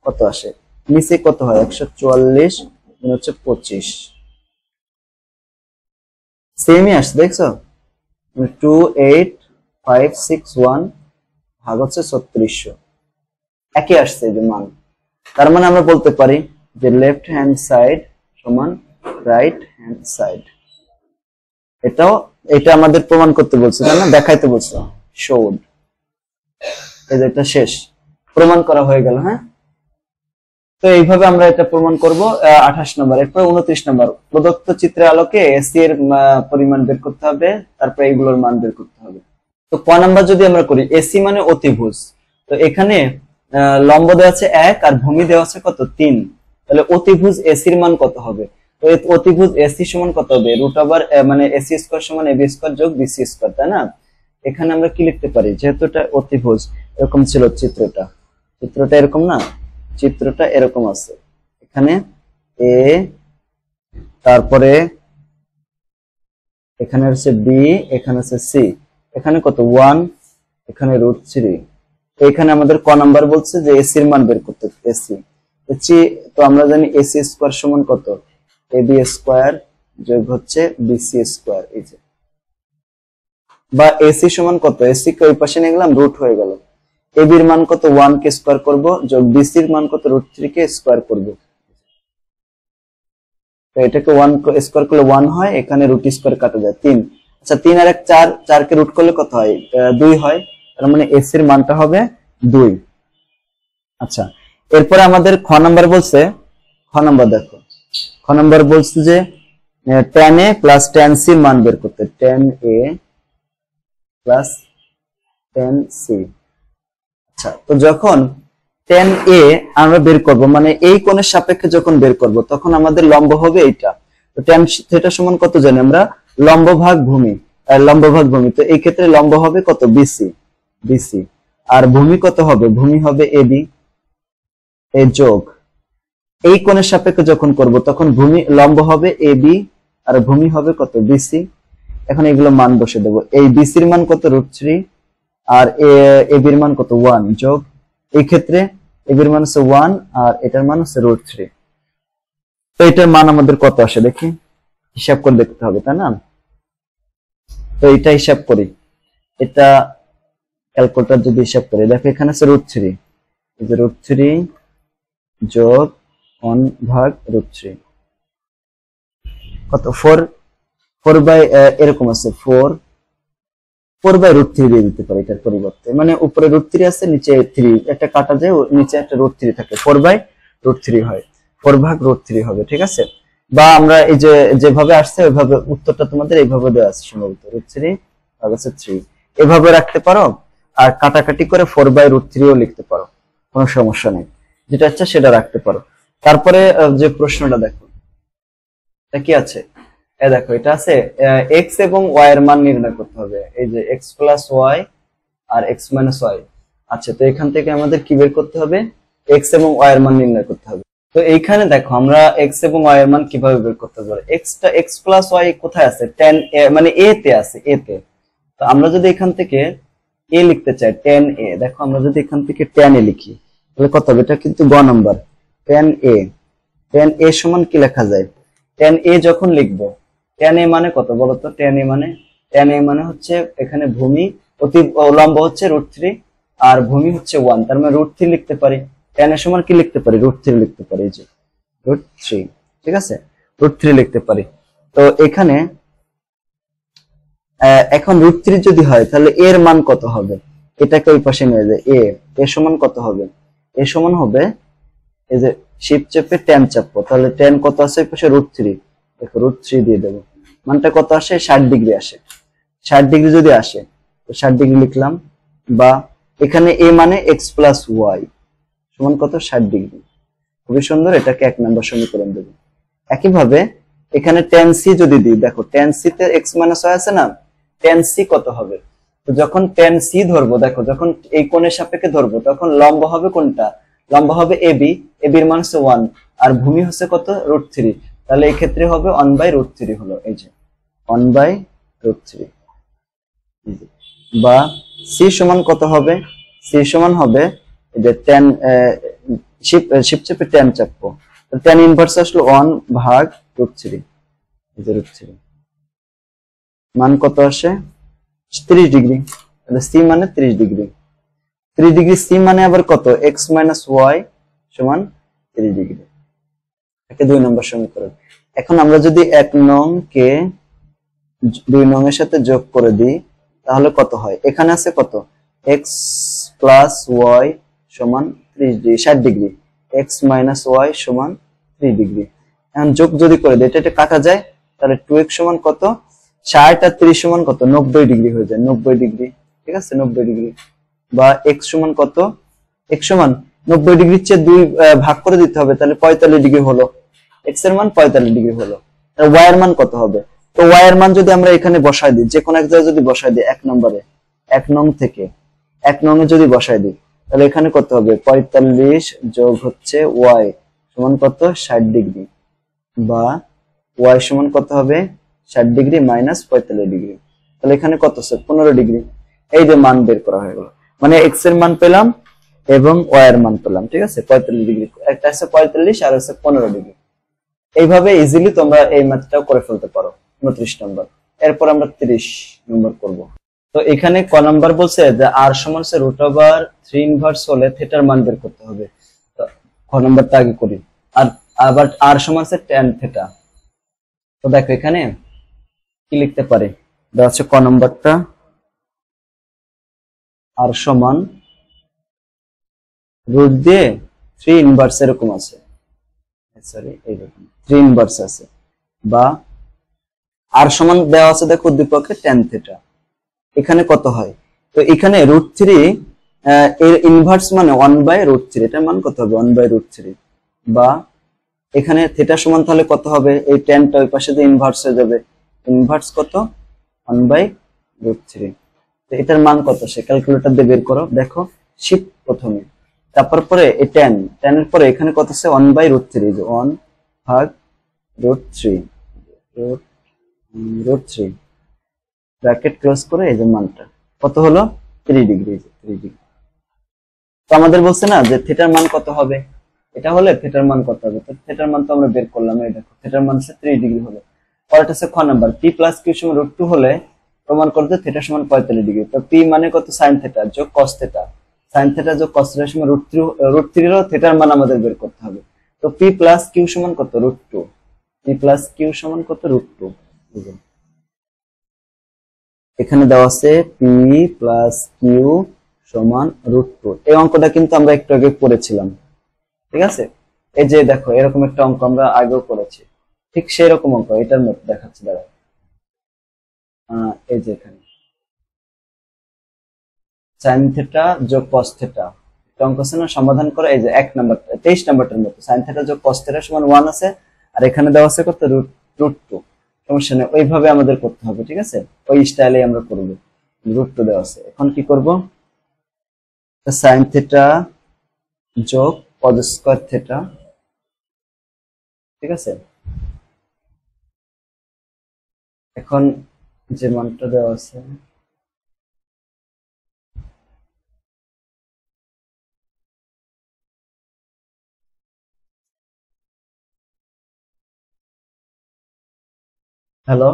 S1: কত আসে নিচে কত হয় 144 গুণ হচ্ছে 25, সেমই আসছে দেখছো 28561 ভাগ হচ্ছে 3600, একই আসছে যে মান। তার মানে আমরা বলতে পারি যে লেফট হ্যান্ড সাইড সমান রাইট হ্যান্ড সাইড। এটা আমাদের প্রমাণ করতে বলছে, তাই না, দেখাইতে বলছে, শোড। এটা শেষ, প্রমাণ করা হয়ে গেল। হ্যাঁ তো এইভাবে আমরা এটা প্রমাণ করব 28 নম্বর। এরপর 29 নম্বর, প্রদত্ত চিত্রের আলোকে এসি এর পরিমাণ বের করতে হবে, তারপর এইগুলোর মান বের করতে হবে। তো ক নাম্বার যদি আমরা করি, এসি মানে অতিভুজ, তো এখানে লম্ব দেওয়া আছে 1 আর ভূমি দেওয়া আছে কত 3, তাহলে অতিভুজ এসির মান কত হবে। তো অতিভুজ এসি সমান কত হবে রুট ওভার মানে এসি স্কয়ার সমান এবি স্কয়ার যোগ বিসি স্কয়ার, তাই না। এখানে আমরা কি লিখতে পারি, যেহেতু এটা অতিভুজ, এরকম ছিল চিত্রটা, চিত্রটা এরকম না, চিত্রটা এরকম আছে, এখানে এ, তারপরে এখানে হচ্ছে বি, এখানে হচ্ছে সি, এখানে কত 1, এখানে √3। এখানে আমাদের ক নাম্বার বলছে যে এসি এর মান বের করতে, এসি তো আমরা জানি এসি স্কয়ার সমান কত এবি স্কয়ার যোগ হচ্ছে বিসি স্কয়ার, এই যে, বা এসি সমান কত, এসি কে ওই পাশে নিয়ে গেলাম রুট হয়ে গেল, এবি এর মান কত 1 কে স্কয়ার করব যোগ বিসি এর মান কত √3 কে স্কয়ার করব। তো এটাকে 1 স্কয়ার করলে 1 হয়, এখানে রুট স্কয়ার কাটা যায় 3। আচ্ছা 3 আর 1 4, 4 কে রুট করলে কত হয় 2 হয়, তার মানে এস এর মানটা হবে 2। আচ্ছা এরপর আমাদের খ নাম্বার বলছে, খ নাম্বার দেখো, খ নাম্বার বলছে যে tan a plus tan c এর মান বের করতে, tan a plus tan c। আচ্ছা তো যখন tan a আমরা বের করব, মানে এই কোণের সাপেক্ষে যখন বের করব তখন আমাদের লম্ব হবে এইটা। তো tan থিটা সমান কত জানি আমরা, লম্ব ভাগ ভূমি, লম্ব ভাগ ভূমি। তো এই ক্ষেত্রে লম্ব হবে কত বিসি, বিসি আর ভূমি কত হবে, ভূমি হবে এবি, এই যোগ এই কোণের সাপেক্ষে যখন করব তখন ভূমি লম্ব হবে এবি আর ভূমি হবে কত বিসি। এখন এগুলো মান বসে দেব, এই বিসির মান কত √3 আর এবির মান কত 1 যোগ এই ক্ষেত্রে এবির মান হচ্ছে 1 আর এটার মান হচ্ছে √3। তো এটার মান আমাদের কত আসে দেখি, হিসাব করে দেখতে হবে তাই না। তো এটা হিসাব করি, এটা ক্যালকুলেটর যদি হিসাব করি, দেখো এখানে আছে √3, এই যে √3 যোগ 1 ভাগ √3 কত 4 বাই এরকম আছে 4 বাই √3 দিয়ে দিতে পারি এটার পরিবর্তে, মানে উপরে √3 আছে নিচে 3, একটা কাটা যায় নিচে একটা √3 থাকে, 4 বাই √3 হয়, 4 ভাগ √3 হবে, ঠিক আছে। বা আমরা এই যে যেভাবে আসছে ওইভাবে উত্তরটা তোমাদের এইভাবে দেওয়া আছে সম্ভবত, √3 ভাগ আছে 3 এভাবে রাখতে পারো, আর কাটাকাটি করে 4 বাই √3 ও লিখতে পারো, কোনো সমস্যা নেই, যেটা ইচ্ছা সেটা রাখতে পারো। তারপরে যে প্রশ্নটা দেখো এটা কি আছে, দেখো এটা আছে x এবং y এর মান নির্ণয় করতে হবে, এই যে x প্লাস y আর x মাইনাস y। আচ্ছা তো এখান থেকে আমাদের কি বের করতে হবে, x এবং y এর মান নির্ণয় করতে হবে। তো এইখানে দেখো আমরা x এবং y এর মান কিভাবে বের করতে পারি, x প্লাস y কোথায় আছে, tan a মানে a তে আছে, a তে। তো আমরা যদি এখান থেকে a লিখতে চাই tan a, দেখো আমরা যদি এখান থেকে tan a লিখি তাহলে কত হবে, এটা কিন্তু গ নাম্বার, tan a সমান কি লেখা যায়, tan a যখন লিখবো tan a মানে কত বলতো, tan a মানে হচ্ছে এখানে ভূমি অতি লম্ব হচ্ছে √3 আর ভূমি হচ্ছে 1, তার মানে √3 লিখতে পারি, tan a সমান কি লিখতে পারি √3 লিখতে পারি, এই যে √3, ঠিক আছে √3 লিখতে পারি। তো এখানে এখন √3 যদি হয় তাহলে এর মান কত হবে, এটাকে ওই পাশে নিয়ে যায়, a সমান কত হবে, a সমান হবে এই যে শিপ চেপে tan চাপবো, তাহলে tan কত আছে এই পাশে √3, দেখো √3 দিয়ে দেবো, মানটা কত আসে 60 ডিগ্রি আসে, 60 ডিগ্রি যদি আসে তো 60 ডিগ্রি লিখলাম, বা এখানে a মানে x প্লাস y সমান কত 60 ডিগ্রি, খুবই সুন্দর, এটাকে 1 নম্বর সমীকরণ দেব। একইভাবে এখানে tan c যদি দিই, দেখো tan c তে x মাইনাস y আছে না, tan c কত হবে, তো যখন tan c ধরবো, দেখো যখন এই কোণের সাপেক্ষে ধরবো তখন লম্ব হবে কোনটা, লম্ব হবে এবি, এর মান হচ্ছে 1 আর ভূমি হচ্ছে কত √3, তাহলে এই ক্ষেত্রে হবে 1 বাই √3 হলো, এই যে 1 বাই √3। বা c সমান কত হবে, c সমান হবে এই যে tan শিপ চেপে tan চাপবো, tan ইনভার্স আসলো 1 ভাগ √3, এই যে √3 মান কত আসে 30 ডিগ্রি, তাহলে c মানে 30 ডিগ্রি, 30 ডিগ্রি c মানে আবার কত x মাইনাস y সমান 30 ডিগ্রি, একে 2 নম্বর সমীকরণ। এখন আমরা যদি 1 নং কে 2 নং এর সাথে যোগ করে দিই তাহলে কত হয়, এখানে আছে কত x প্লাস y সমান 60 ডিগ্রি, x মাইনাস y সমান 30 ডিগ্রি। এখন যোগ যদি করে দিই এটা কাটা যায়, তাহলে 2x সমান কত 60 আর 30 সমান কত 90 ডিগ্রি হয়ে যায়, 90 ডিগ্রি, ঠিক আছে 90 ডিগ্রি। বা x সমান কত, x সমান 90 ডিগ্রির চেয়ে 2 ভাগ করে দিতে হবে, তাহলে 45 ডিগ্রি হলো, x এর মান 45 ডিগ্রি হলো। তাহলে y এর মান কত হবে, তো y এর মান যদি আমরা এখানে বসাই দিই, যে কোনো এক জায়গায় যদি বসাই দিই 1 নম্বরে 1 নং থেকে 1 নং এ যদি বসাই দিই তাহলে এখানে কত হবে 45 যোগ হচ্ছে y সমান কত 60 ডিগ্রি, বা y সমান কত হবে 60 ডিগ্রি মাইনাস 45 ডিগ্রি, তাহলে এখানে কত আছে 15 ডিগ্রি। এই যে মান বের করা হয়ে গেল, মানে x এর মান পেলাম এবং y এর মান পেলাম, ঠিক আছে 45 ডিগ্রি, একটা আছে 45 আর আছে 15 ডিগ্রি। এইভাবে ইজিলি তোমরা এই ম্যাথটাও করে ফেলতে পারো 29 নম্বর। এরপর আমরা 30 নম্বর করব। তো এখানে ক নাম্বার বলছে যে আর সমান রুট ওভার 3 ইনভার্স হলে থিটার মান বের করতে হবে। তো ক নাম্বারটা আগে করি। আর আবার আর সমান tan থিটা। তো দেখো এখানে কি লিখতে পারি, দেওয়া আছে ক নাম্বারটা আর সমান রুট দিয়ে 3 ইনভার্স এরকম আছে, সরি এইরকম 3 ইনভার্স আছে, বা আর সমান দেওয়া আছে দেখো উদ্দীপকে tan থিটা। এখানে কত হয়, তো এখানে √3 এর ইনভার্স মানে 1/√3, এটার মান কত হবে 1/√3, বা এখানে থিটা সমান তাহলে কত হবে, এই ট্যানটা ওই পাশে যে ইনভার্স হয়ে যাবে, ইনভার্স কত 1/√3। তো এটার মান কত সে ক্যালকুলেটর দিয়ে বের করো। দেখো শিফট প্রথমে, তারপর পরে এই tan এর পরে এখানে কত আছে 1/√3, যে 1/√3 √3 ব্র্যাকেট ক্লোজ করে এই যে মানটা কত হলো 3 ডিগ্রি, 3 ডিগ্রি। তো আমাদের বলছে না যে থিটার মান কত হবে, এটা হলে থিটার মান কত হবে, তো থিটার মান তো আমরা বের করলাম, এই দেখো থিটার মান হচ্ছে 3 ডিগ্রি হলো। পরেরটা হচ্ছে খ নাম্বার, p + q = √2 হলে প্রমাণ করতে থিটা সমান 45 ডিগ্রি। তো p মানে কত sin থিটা যোগ cos থিটা, sin থিটা যোগ cos থিটা সমান √3 এর থিটার মান আমাদের বের করতে হবে। তো p + q সমান কত √2, p + q সমান কত √2। এখানে দেওয়া আছে p + q সমান √2। এই অঙ্কটা কিন্তু আমরা একটু আগে করেছিলাম, ঠিক আছে। এই যে দেখো এরকম একটা অঙ্ক আমরা আগেও করেছি, ঠিক সেই রকম অঙ্ক এটার মতো দেখাচ্ছি, দাঁড়াও এই যে এখানে sin থিটা যোগ cos থিটা একটা অঙ্ক আছে না, সমাধান করে এই যে 1 নাম্বারটা 23 নাম্বারটার মতো sin থিটা যোগ cos থিটা সমান 1 আছে, আর এখানে দেওয়া আছে কত √2। সমস্যা নেই, ওইভাবে আমাদের করতে হবে, ঠিক আছে, ওই স্টাইলে আমরা করব। √2 দেওয়া আছে, এখন কি করব, sin থিটা যোগ cos স্কয়ার থিটা, ঠিক আছে। এখন যে মানটা দেওয়া আছে হ্যালো,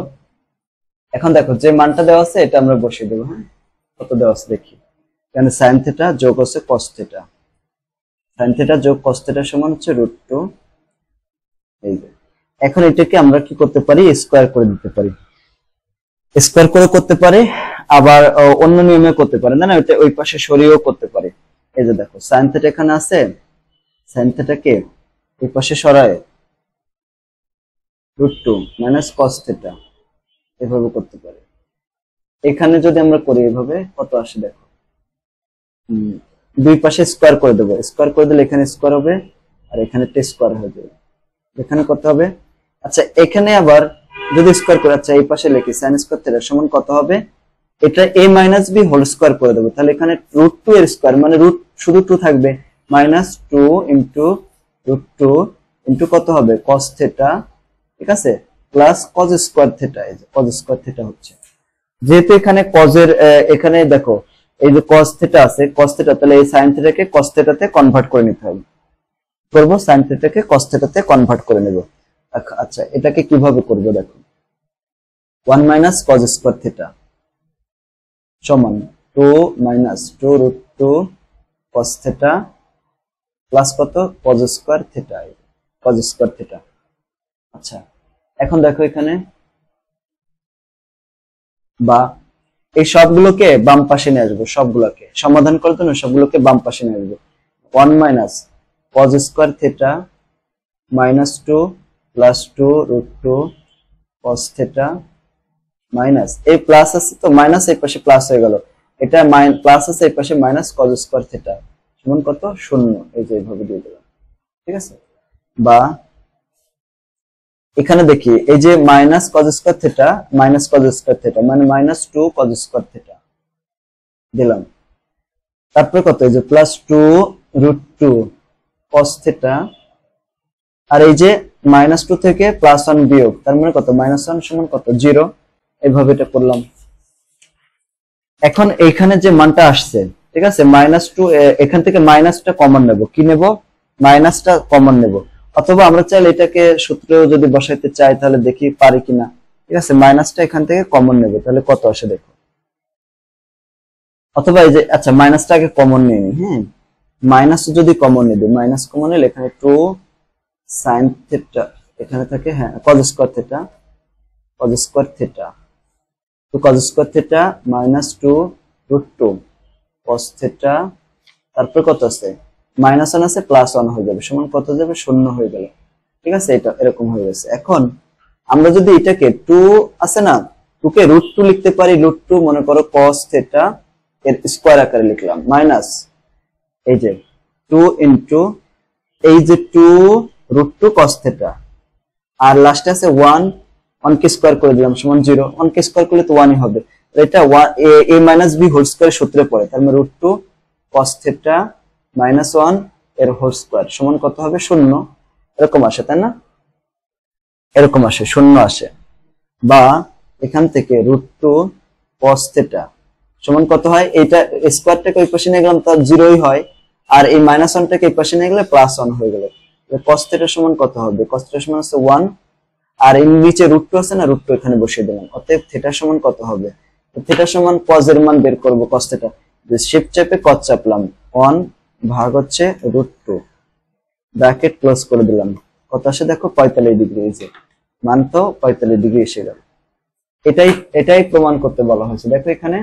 S1: এখন দেখো যে মানটা দেওয়া আছে এটা আমরা বসিয়ে দেবো। হ্যাঁ, কত দেওয়া আছে দেখি, এখানে sin থিটা যোগ হচ্ছে cos থিটা, sin থিটা যোগ cos থিটা সমান হচ্ছে √2। এই যে এখন এটাকে আমরা কি করতে পারি, স্কয়ার করে দিতে পারি, স্কয়ার করে করতে পারি, আবার অন্য নিয়মে করতে পারি, না ওইটা ওই পাশে সরিয়েও করতে পারি। এই যে দেখো sin থিটা এখানে আছে, sin থিটাকে ওই পাশে সরায় √2 - cos থিটা, এভাবে করতে পারি। এখানে যদি আমরা করি এভাবে কত আসে দেখো, দুই পাশে স্কয়ার করে দেবো, স্কয়ার করে দিলে এখানে স্কয়ার হবে আর এখানে একটা স্কয়ার হয়ে যাবে, এখানে কত হবে, আচ্ছা এখানে আবার যদি স্কয়ার করে, আচ্ছা এই পাশে লিখি sin স্কয়ার থিটা সমান কত হবে, এটা a - b হোল স্কয়ার করে দেবো, তাহলে এখানে √2 এর স্কয়ার মানে শুধু 2 থাকবে, -2 ইনটু √2 ইনটু কত হবে cos থিটা, ঠিক আছে, প্লাস cos স্কয়ার থিটা, এই যে cos স্কয়ার থিটা হচ্ছে, যেহেতু এখানে cos এর এখানে দেখো এই যে cos থিটা আছে, cos থিটা, তাহলে এই sin থিটাকে cos থিটাতে কনভার্ট করে নিতে হবে, করব sin থিটাকে cos থিটাতে কনভার্ট করে নেব। আচ্ছা এটাকে কিভাবে করব দেখো, 1 - cos স্কয়ার থিটা সমান 2 - 2√2 cos থিটা প্লাস কত cos square theta, cos square theta. আচ্ছা এখন দেখো এখানে, বা এই সবগুলোকে বাম পাশে নিয়ে আসবো, সবগুলোকে সমাধান করার জন্য সবগুলোকে বাম পাশে নিয়ে আসবো, 1 - cos square theta -2 + 2√2 cos theta minus এই প্লাস আছে তো মাইনাস এই পাশে প্লাস হয়ে গেল, এটা প্লাস আছে এই পাশে মাইনাস cos স্কয়ার থিটা সমান কত 0, এই যে এইভাবে দিয়ে দিলাম, ঠিক আছে। বা এখানে দেখি এই যে cos square theta cos square theta মানে -2 cos স্কয়ার থিটা দিলাম, তারপরে কত এই যে +2√2 cos থিটা, আর এই যে -2 থেকে +1 বিয়োগ, তার মানে কত -1 সমান কত 0, এইভাবে এটা করলাম। এখন এইখানে যে মানটা আসছে, ঠিক আছে, -2 এখান থেকে মাইনাসটা কমন নেব, কি নেব মাইনাসটা কমন নেব, অথবা আমরা চাইলে এটাকে সূত্রেও যদি বসাইতে চাই তাহলে দেখি পারি কিনা, ঠিক আছে, মাইনাসটা এখান থেকে কমন নেব, তাহলে কত আসে দেখো অথবা এই যে আচ্ছা মাইনাসটাকে কমন নিয়ে নি, হ্যাঁ মাইনাস যদি কমন নিবে, মাইনাস কমন নিলে এখানে 2 sin থিটা এখানে থাকে, হ্যাঁ cos square theta, cos square theta, তো cos square theta minus 2 root 2 cos theta, তারপর কত আছে মাইনাস 1 আছে প্লাস 1 হয়ে যাবে, সমান কত যাবে 0 হয়ে গেল। ঠিক আছে, এটা এরকম হয়ে গেছে। এখন আমরা যদি এটাকে 2 আছে না 2 কে রুট 2 লিখতে পারি, রুট 2 মনে করো cos থিটা এর স্কয়ার আকারে লিখলাম, মাইনাস এই যে 2 ইনটু এই যে 2 রুট 2 cos থিটা, আর লাস্টে আছে 1 1 কে স্কয়ার করে দিলাম সমান 0, 1 কে স্কয়ার করলে তো 1 ই হবে, এটা a minus b whole square সূত্রে পড়ে, তার মানে রুট 2 cos থিটা মাইনাস 1 এর হোল স্কয়ার সমান কত হবে 0, এরকম আসে তাই না, এরকম আসে 0 আসে। বা এখান থেকে রুট 2 cos থিটা সমান কত হয়, এটা স্কয়ারটাকে ওই পাশে নিয়ে গেলাম তার 0ই হয়, আর এই মাইনাস 1টাকে এই পাশে নিয়ে গেলে প্লাস 1 হয়ে গেল। cos থিটা সমান কত হবে, cos থিটা সমান আছে 1, আর এর নিচে রুট 2 আছে না, রুট 2 এখানে বসিয়ে দিলাম, অতএব থিটা সমান কত হবে, থিটা সমান cos এর মান বের করব, cos থিটা যে শিফট চেপে cos চাপলাম 1 ভাগ হচ্ছে রুট 2 ব্র্যাকেট ক্লোজ করে দিলাম, কত আসে দেখো 45 ডিগ্রি, এই যে মান তো 45 ডিগ্রি এসে গেল। এটাই প্রমাণ করতে বলা হয়েছে, দেখো এখানে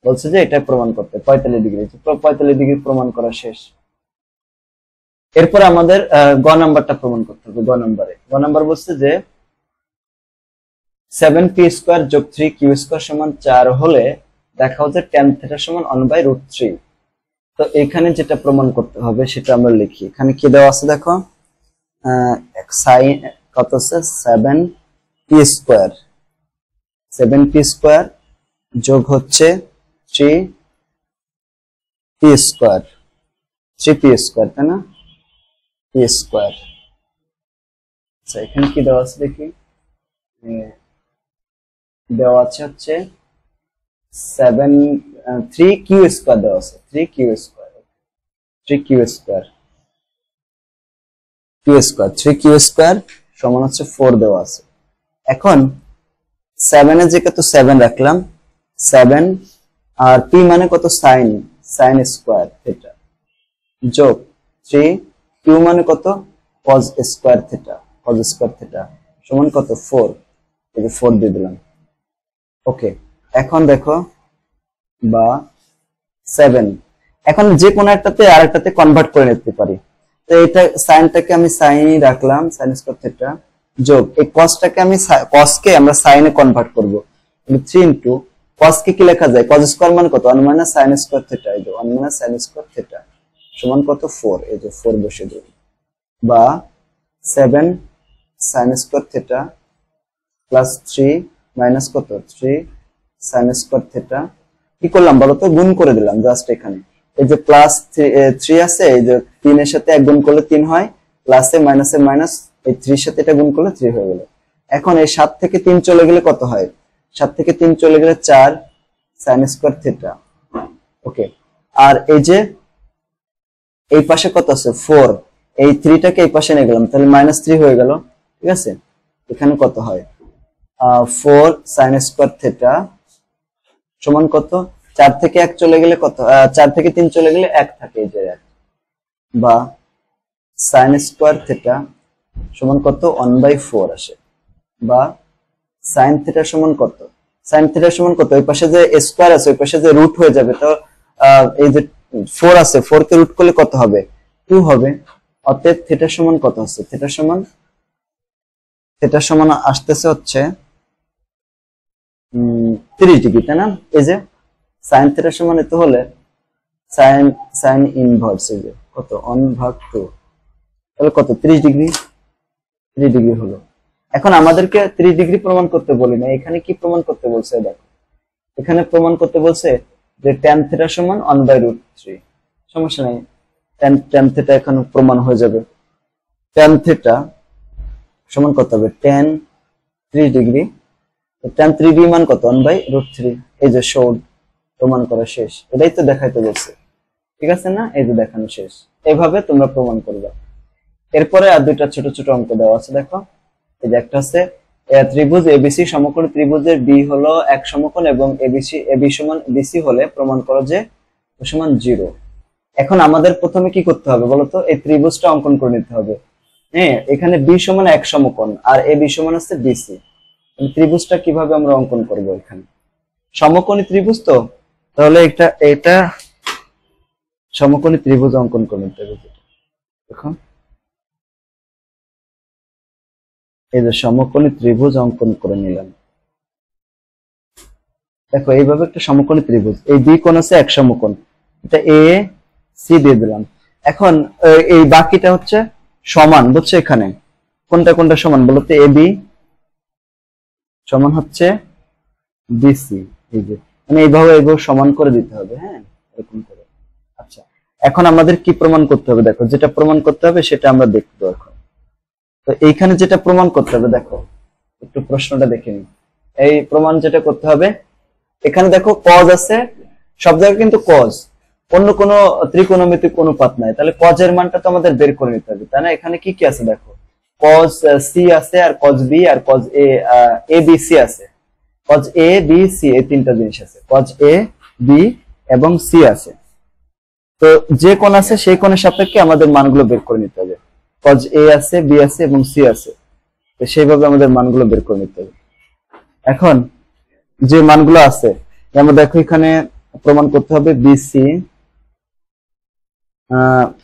S1: বলছে যে এটা প্রমাণ করতে 45 ডিগ্রি, 45 ডিগ্রি প্রমাণ করা শেষ। এরপর আমাদের গ নাম্বারটা প্রমাণ করতে হবে। গ নাম্বার বলছে যে 7p স্কয়ার যোগ 3q স্কয়ার সমান 4 হলে দেখাও যে tan থিটা সমান 1/√3। তো এখানে যেটা প্রমাণ করতে হবে সেটা আমরা লিখি, এখানে কি দেওয়া আছে দেখো, sin কত আছে 7p স্কয়ার যোগ হচ্ছে 3p স্কয়ার তাই না, p স্কয়ার। আচ্ছা এখানে কি দেওয়া আছে দেখি, দেওয়া আছে হচ্ছে 3q স্কয়ার দেওয়া আছে, 3q স্কয়ার সমান হচ্ছে 4 দেওয়া আছে। এখন 7 এর জায়গায় তো 7 রাখলাম, 7 আর p মানে কত sin স্কয়ার থিটা যোগ 3q মানে কত cos স্কয়ার থিটা সমান কত 4, এই যে 4 দিয়ে দিলাম। ওকে, এখন দেখো বা 7 এখন যে কোনো একটাতে আরেকটাতে কনভার্ট করে নিতে পারি, তো এটা সাইনটাকে আমি সাইনই রাখলাম sin স্কয়ার থিটা যোগ এই cosটাকে আমি cos কে আমরা sin এ কনভার্ট করব, 3 ইনটু cos কে কি লেখা যায়, cos স্কয়ার মানে কত 1 মাইনাস sin স্কয়ার থিটা, এই যে 1 মাইনাস sin স্কয়ার থিটা সমান কত 4, এই যে 4 বসিয়ে দিই, বা 7 sin square theta plus 3 minus কত 3 sin স্কয়ার থিটা, কি করলাম বলো তো, গুণ করে দিলাম জাস্ট এখানে, এই যে প্লাস 3 আছে, এই যে 3 এর সাথে 1 গুণ করলে 3 হয়, প্লাসে মাইনাসে মাইনাস, এই 3 এর সাথে এটা গুণ করলে 3 হয়ে গেল। এখন এই 7 থেকে 3 চলে গেলে কত হয়, 7 থেকে 3 চলে গেলে 4 sin স্কয়ার থিটা। ওকে, আর এই যে এই পাশে কত আছে 4, এই 3টাকে এই পাশে নিয়ে গেলাম, তাহলে -3 হয়ে গেল। ঠিক আছে, এখানে কত হয় 4 sin স্কয়ার থিটা সমান কত, 4 থেকে 1 চলে গেলে কত, 4 থেকে 3 চলে গেলে 1 থাকে, এই যে 1, বা sin স্কয়ার থিটা সমান কত 1/4 আসে, বা sin থিটা সমান কত, ওই পাশে যে স্কয়ার আছে ওই পাশে যে রুট হয়ে যাবে, তো এই যে 4 আছে 4 কে রুট করলে কত হবে 2 হবে, অতএব থিটা সমান কত আছে, থিটা সমান আসতেছে হচ্ছে 30 ডিগ্রি, তাই না। এই যে sin থিটা সমান এত হলে sin ইনভার্স এই যে কত 1/2, তাহলে কত 30 ডিগ্রি হলো। এখন আমাদেরকে 30 ডিগ্রি প্রমাণ করতে বলি না, এখানে কি প্রমাণ করতে বলছে দেখো, এখানে প্রমাণ করতে বলছে যে tan থিটা সমান 1/√3, সমস্যা নাই, tan থিটা এখানে প্রমাণ হয়ে যাবে, tan থিটা সমান কত হবে tan 3 ডিগ্রি, tan 3 ডিগ্রি মান কত 1/√3, এই যে শোড প্রমাণ করা শেষ, এটাই তো দেখাইতে বলছে। ঠিক আছে না, এই যে দেখানো শেষ, এইভাবে তোমরা প্রমাণ করবে। এরপরে আর দুইটা ছোট ছোট অঙ্ক দেওয়া আছে দেখো, এই যে একটা আছে ত্রিভুজ এবিসি সমকোণী ত্রিভুজের বি হলো এক সমকোণ এবং এবি সমান বিসি হলে প্রমাণ করো যে সমান 0। এখন আমাদের প্রথমে কি করতে হবে বলতো, এই ত্রিভুজটা অঙ্কন করে নিতে হবে। হ্যাঁ, এখানে বি সমান এক সমকোণ আর এবি সমান আছে বিসি। ত্রিভুজটা কিভাবে আমরা অঙ্কন করব? এখানে সমকোণী ত্রিভুজ, তো তাহলে এটা সমকোণী ত্রিভুজ অঙ্কন করে নিতে হবে। দেখো, এই যে সমকোণী ত্রিভুজ অঙ্কন করে নিলাম। দেখো এইভাবে একটা সমকোণী ত্রিভুজ, এই দুই কোণ আছে এক সমকোণ, এটা এ সি দিয়ে দিলাম। এখন এই বাকিটা হচ্ছে সমান, বুঝছো? এখানে কোনটা কোনটা সমান বলতে, এ বি সমান হচ্ছে বিসি, এই যে মানে এইভাবে সমান করে দিতে হবে। হ্যাঁ, এরকম করে। আচ্ছা, এখন আমাদের কি প্রমাণ করতে হবে? দেখো, যেটা প্রমাণ করতে হবে সেটা আমরা দেখবো এখন। তো এইখানে যেটা প্রমাণ করতে হবে, দেখো একটু প্রশ্নটা দেখে নিই। এই প্রমাণ যেটা করতে হবে, এখানে দেখো কজ আছে, সব জায়গায় কিন্তু কজ, অন্য কোনো ত্রিকোণমিতিক অনুপাত নাই, তাহলে কজের মানটা তো আমাদের বের করে নিতে হবে, তাই না? এখানে কি কি আছে দেখো, কজ সি আছে আর কজ বি আর কজ এ বি সি আছে। কজ এ বি সি এই তিনটা জিনিস আছে, কজ এ বি এবং সি আছে। তো যে কোণ আছে সেই কোণের সাপেক্ষে আমাদের মানগুলো বের করে নিতে হবে। কজ এ আছে, বি আছে এবং সি আছে, তো সেইভাবে আমাদের মানগুলো বের করে নিতে হবে। এখন যে মানগুলো আছে, যেমন দেখো এখানে প্রমাণ করতে হবে BC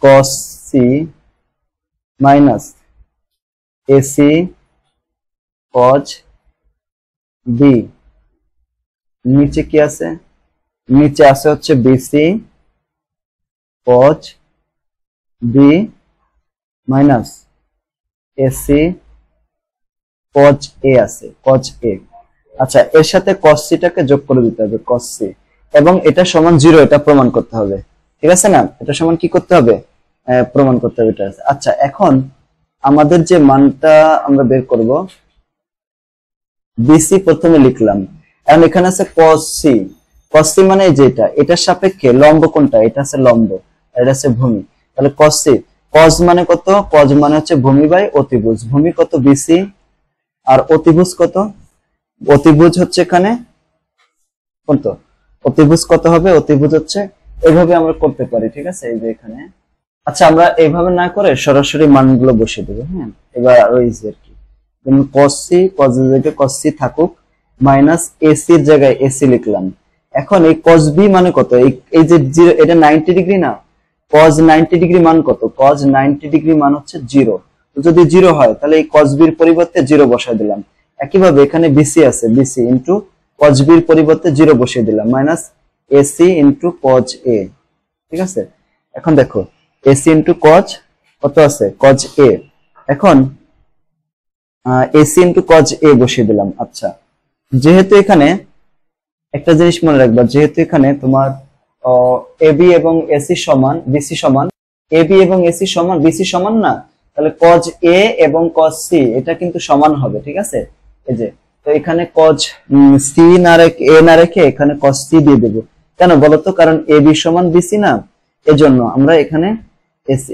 S1: cos C minus AC cos B. নিচে কি আছে? নিচে আছে হচ্ছে BC cos B minus AC cos A আছে, কজ এ। আচ্ছা, এর সাথে কস সিটাকে যোগ করে দিতে হবে, কস সি, এবং এটা সমান 0, এটা প্রমাণ করতে হবে। ঠিক আছে না? এটা সমান কি করতে হবে? প্রমাণ করতে হবে এটা। আচ্ছা, এখন আমাদের যে মানটা আমরা বের করব, বিসি প্রথমে লিখলাম, এখন এখানে আছে কস সি। কস সি মানে যেটা, এটার সাপেক্ষে লম্ব কোনটা? এটা আছে লম্ব, এটা আছে ভূমি। তাহলে কস সি, কজ মানে কত? কজ মানে হচ্ছে ভূমি বাই অতিভুজ। ভূমি কত? বিসি, আর অতিভুজ কত? অতিভুজ হচ্ছে এখানে কত? অতিভুজ কত হবে? অতিভুজ হচ্ছে, এইভাবে আমরা করতে পারি। ঠিক আছে, এই যে এখানে। আচ্ছা, আমরা এইভাবে না করে সরাসরি মানগুলো বসিয়ে দেবো। হ্যাঁ, এবার আরো ইজি আর কি। যেমন কস সি, কজ এর জায়গায় কস সি থাকুক, মাইনাস এসি এর জায়গায় এসি লিখলাম। এখন এই কজ বি মানে কত? এই যে 0, এটা 90 ডিগ্রি না? কজ 90 ডিগ্রি মান কত? কজ 90 ডিগ্রি মান হচ্ছে 0। যদি 0 হয় তাহলে এই কজ বির পরিবর্তে 0 বসায় দিলাম। একইভাবে এখানে বিসি আছে, বিসি ইন্টু কজ বির পরিবর্তে 0 বসিয়ে দিলাম, মাইনাস এসি ইন্টু কজ এ। ঠিক আছে, এখন দেখো এসি ইন্টু কজ কত আছে? কজ এ। এখন এসি ইন্টু কজ এ বসিয়ে দিলাম। আচ্ছা, যেহেতু এখানে একটা জিনিস মনে রাখবা, যেহেতু এখানে তোমার এবি এবং এসি সমান, বিসি সমান, এবি এবং এসি সমান, বিসি সমান না, তাহলে কজ এ এবং কজ সি এটা কিন্তু সমান হবে। ঠিক আছে, এই যে, তো এখানে কজ সি না রেখে, এ না রেখে এখানে কজ সি দিয়ে দেবো। কেন বলতো? কারণ এবি সমান বিসি না, এজন্য আমরা এখানে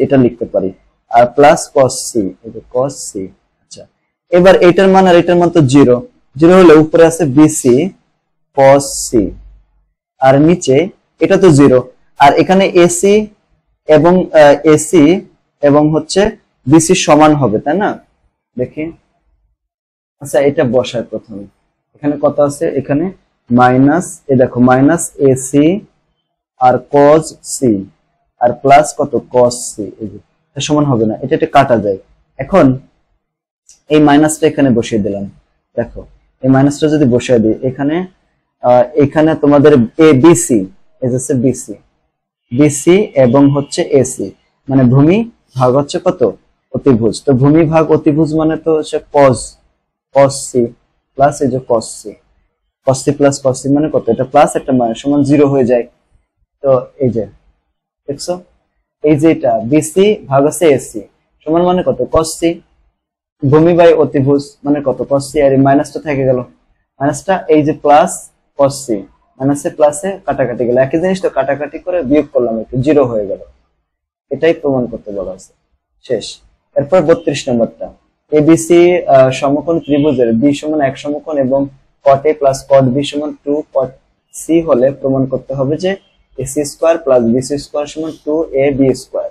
S1: এটা লিখতে পারি, আর প্লাস কজ সি, এই যে কজ সি। আচ্ছা, এবার এটার মান আর এটার মান তো 0, 0 হলে উপরে আছে বিসি কজ সি, আর নিচে এটা তো 0, আর এখানে এসি এবং হচ্ছে বিসি সমান হবে, তাই না? দেখি। আচ্ছা, এটা বসায় প্রথমে। এখানে কত আছে? এখানে মাইনাস, এই দেখো মাইনাস এসি আর কজ সি আর প্লাস কত? Cos C. এই যে এটা সমান হবে না, এটা কাটা যায়। এখন এই মাইনাসটা এখানে বসিয়ে দিলাম। দেখো, এই মাইনাসটা যদি বসিয়ে দিই এখানে, এখানে তোমাদের এ বিসি, এসে বিসি, বিসি এবং হচ্ছে এসি, মানে ভূমি ভাগ হচ্ছে কত? অতিভুজ। তো ভূমি ভাগ অতিভুজ মানে তো হচ্ছে কজ, কজ সি প্লাস এই যে cos C, cos C plus cos C মানে কত? এটা প্লাস একটা মাইনাস সমান 0 হয়ে যায়। তো এই যে দেখছো, এই যে এটা বিসি ভাগ আছে এসি সমান মানে কত? Cos C. ভূমি বাই অতিভুজ মানে কত? কজ সি, আর এই মাইনাসটা থেকে গেল, মাইনাসটা এই যে প্লাস কজ সি, মাইনাসে প্লাসে কাটাকাটি গেল, একই জিনিস তো কাটাকাটি করে বিয়োগ করলাম, একটু 0 হয়ে গেল। এটাই প্রমাণ করতে বলা আছে। শেষ। এরপর 32 নম্বরটা, এবিসি সমকোণ ত্রিভুজের বি সমান 1 সমকোণ এবং cot a plus cot b সমান 2 cot c হলে প্রমাণ করতে হবে যে ac square plus bc square সমান 2ab স্কয়ার।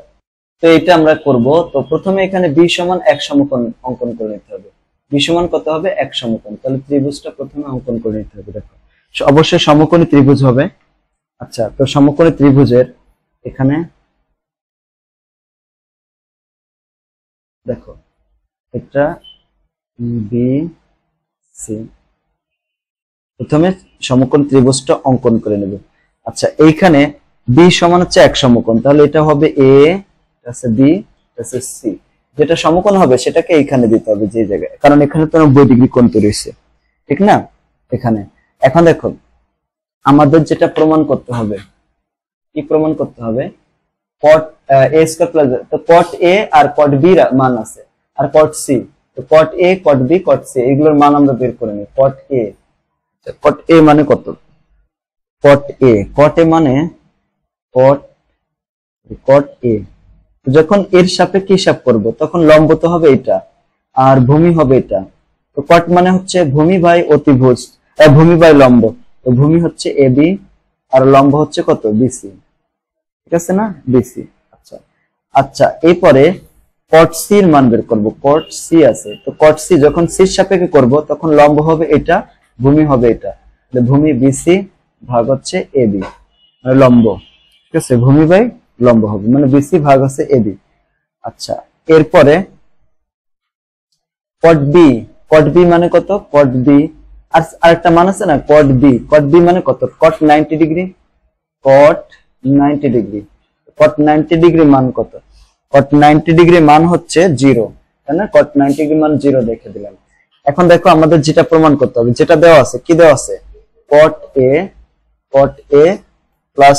S1: তো এটা আমরা করব। তো প্রথমে এখানে b সমান 1 সমকোণ অঙ্কন করে নিতে হবে। b সমান কত হবে? 1 সমকোণ। তাহলে ত্রিভুজটা প্রথমে অঙ্কন করে নিতে হবে। দেখো অবশ্যই সমকোণী ত্রিভুজ হবে। আচ্ছা, তো সমকোণী ত্রিভুজের এখানে দেখো এটা বি সি, প্রথমে সমকোণ ত্রিভুজটা অঙ্কন করে নেব। আচ্ছা, এইখানে বি সমান হচ্ছে 1 সমকোণ, তাহলে এটা হবে এ, আছে বি, আছে সি। যেটা সমকোণ হবে সেটাকে এইখানে দিতে হবে যে জায়গায়, কারণ এখানে তো 90 ডিগ্রি কোণ তৈরি হয়েছে, ঠিক না? এখানে এখন দেখো আমাদের যেটা প্রমাণ করতে হবে, কি প্রমাণ করতে হবে? cot a স্কয়ার প্লাস, তো cot a আর cot b এর মান আছে, আর cot c, তো cot a cot b cot c এগুলোর মান আমরা বের করে নিই। cot a মানে কত? cot a মানে cot a, যখন এর সাপেক্ষে হিসাব করব তখন লম্ব তো হবে এটা আর ভূমি হবে এটা। তো cot মানে হচ্ছে ভূমি বাই অতিভুজ, ভূমি বাই লম্ব। তো ভূমি হচ্ছে ab আর লম্ব হচ্ছে কত? bc, ঠিক আছে না? bc। আচ্ছা আচ্ছা, এরপরে cot c এর মান বের করব। cot c আছে, তো cot c যখন c এর সাপেক্ষে করব তখন লম্ব হবে এটা, ভূমি হবে এটা। তাহলে ভূমি bc ভাগ হচ্ছে ab, মানে লম্ব, ঠিক আছে? ভূমি বাই লম্ব হবে, মানে bc ভাগ হচ্ছে ab। আচ্ছা, এরপরে cot b মানে কত? cot b আর আরেকটা মান আছে না, cot b মানে কত? cot 90 degree, cot 90 degree. cot 90 degree মান কত? cot 90 ডিগ্রি মান হচ্ছে 0, তাই না? cot 90 ডিগ্রি মান 0 দেখে দিলাম। এখন দেখো আমাদের যেটা প্রমাণ করতে হবে, যেটা দেওয়া আছে, কি দেওয়া আছে? cot a plus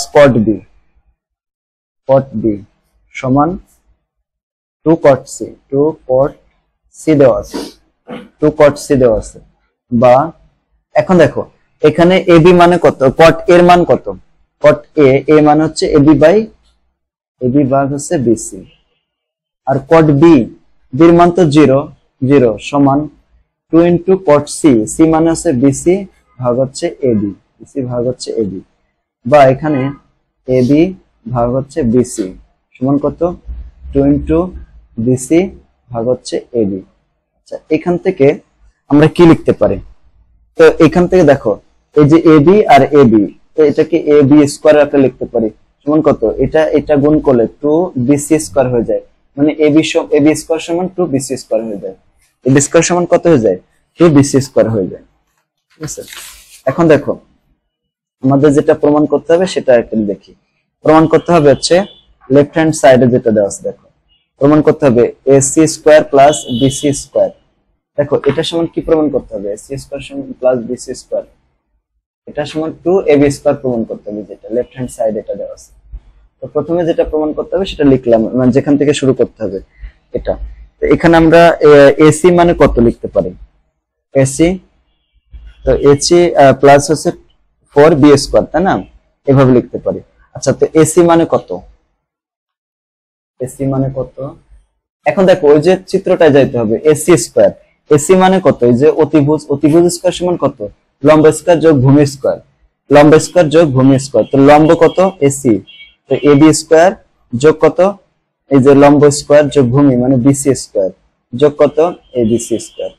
S1: cot b সমান 2 cot c দেওয়া আছে, 2 cot c দেওয়া আছে। বা এখন দেখো এখানে ab মানে কত? cot a এর মান কত? cot a মানে হচ্ছে ab ভাগ হচ্ছে bc, আর cot b এর মান তো 0 সমান 2 ইনটু cot c মানে হচ্ছে bc ভাগ হচ্ছে ab, বা এখানে ab ভাগ হচ্ছে bc সমান কত? 2 ইনটু bc ভাগ হচ্ছে ab। আচ্ছা, এখান থেকে আমরা কি লিখতে পারি? তো এখান থেকে দেখো এই যে ab আর ab, তো এটাকে ab স্কয়ার আকারে লিখতে পারি সমান কত? এটা গুণ করলে 2bc স্কয়ার হয়ে যায়, মানে ab স্কয়ার সমান 2bc স্কয়ার হয়ে যায়। ab স্কয়ার সমান কত হয়ে যায়? 2bc স্কয়ার হয়ে যায়, ঠিক আছে? এখন দেখো আমাদের যেটা প্রমাণ করতে হবে সেটা একটু দেখি। প্রমাণ করতে হবে হচ্ছে লেফট হ্যান্ড সাইডে যেটা দেওয়া আছে, দেখো প্রমাণ করতে হবে ac square plus bc square. দেখো এটা সমান কি প্রমাণ করতে হবে? ac স্কয়ার সমান প্লাস bc স্কয়ার, এটা সমান 2ab স্কয়ার প্রমাণ করতে হবে, যেটা লেফট হ্যান্ড সাইড এটা দেওয়া আছে। তো প্রথমে যেটা প্রমাণ করতে হবে সেটা লিখলাম, মানে যেখান থেকে শুরু করতে হবে এটা। তো এখানে আমরা ac মানে কত লিখতে পারি? ac, তো ac প্লাস হচ্ছে 4b স্কয়ার, তাই না? এভাবে লিখতে পারি। আচ্ছা, তো ac মানে কত? ac মানে কত? এখন দেখো ওই যে চিত্রটায় যাইতে হবে, ac স্কয়ার, ac মানে কত? এই যে অতিভুজ স্কয়ার সমান কত? লম্ব স্কয়ার যোগ ভূমি স্কয়ার, লম্ব স্কয়ার যোগ ভূমি স্কয়ার। তো লম্ব কত? ac, তো ab স্কয়ার যোগ কত? এই যে লম্ব স্কয়ার যোগ ভূমি মানে bc স্কয়ার যোগ কত? abc square.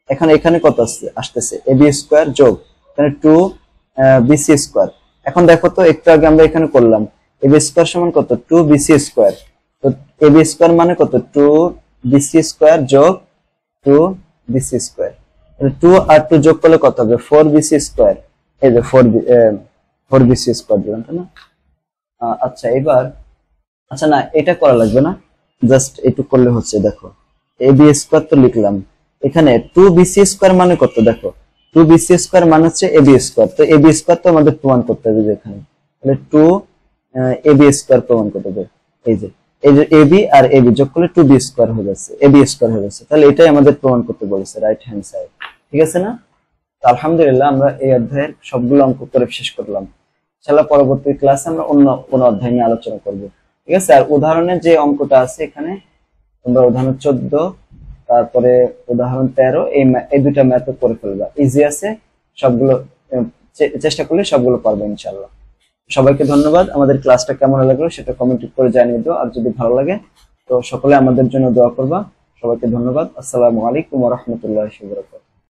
S1: এখানে কত আসতেছে? ab স্কয়ার যোগ এখানে 2bc স্কয়ার। এখন দেখো তো একটু আগে আমরা এখানে করলাম ab স্কয়ার সমান কত? 2bc square. তো ab স্কয়ার মানে কত? 2bc স্কয়ার যোগ 2bc স্কয়ার। 2 আর 2 যোগ করলে কত হবে? 4bc square. এই যে 4bc স্কয়ার দিলাম, তাই না? আচ্ছা এবার, আচ্ছা না এটা করা লাগবে না, জাস্ট একটু করলে হচ্ছে। দেখো ab স্কয়ার তো লিখলাম, এখানে 2bc স্কয়ার মানে কত? দেখো 2bc স্কয়ার মানে হচ্ছে ab স্কয়ার। তো ab স্কয়ার তো আমাদের প্রমাণ করতে হবে এখানে, তাহলে 2ab স্কয়ার প্রমাণ করতে হবে। এই যে ab আর ab যোগ করলে 2b স্কয়ার হয়ে যাচ্ছে, ab স্কয়ার হয়ে যাচ্ছে। তাহলে এটাই আমাদের প্রমাণ করতে বলেছে, রাইট হ্যান্ড সাইড, ঠিক আছে না? তো আলহামদুলিল্লাহ আমরা এই অধ্যায়ের সবগুলো অঙ্ক করে শেষ করলাম। ইনশাআল্লাহ পরবর্তী ক্লাসে আমরা অন্য কোন অধ্যায় নিয়ে আলোচনা করব, ঠিক আছে? আর উদাহরণের যে অঙ্কটা আছে এখানে তোমরা উদাহরণ 14 তারপরে উদাহরণ 13 এই দুইটা ম্যাথও করে ফেলবা, ইজি আছে সবগুলো। চেষ্টা করলে সবগুলো পারবে ইনশাআল্লাহ। সবাইকে ধন্যবাদ। আমাদের ক্লাসটা কেমন লাগলো সেটা কমেন্ট করে জানিয়ে দাও, আর যদি ভালো লাগে তো সকলে আমাদের জন্য দোয়া করবা। সবাইকে ধন্যবাদ। আসসালামু আলাইকুম ওয়া রাহমাতুল্লাহি ওয়া বারাকাতুহু।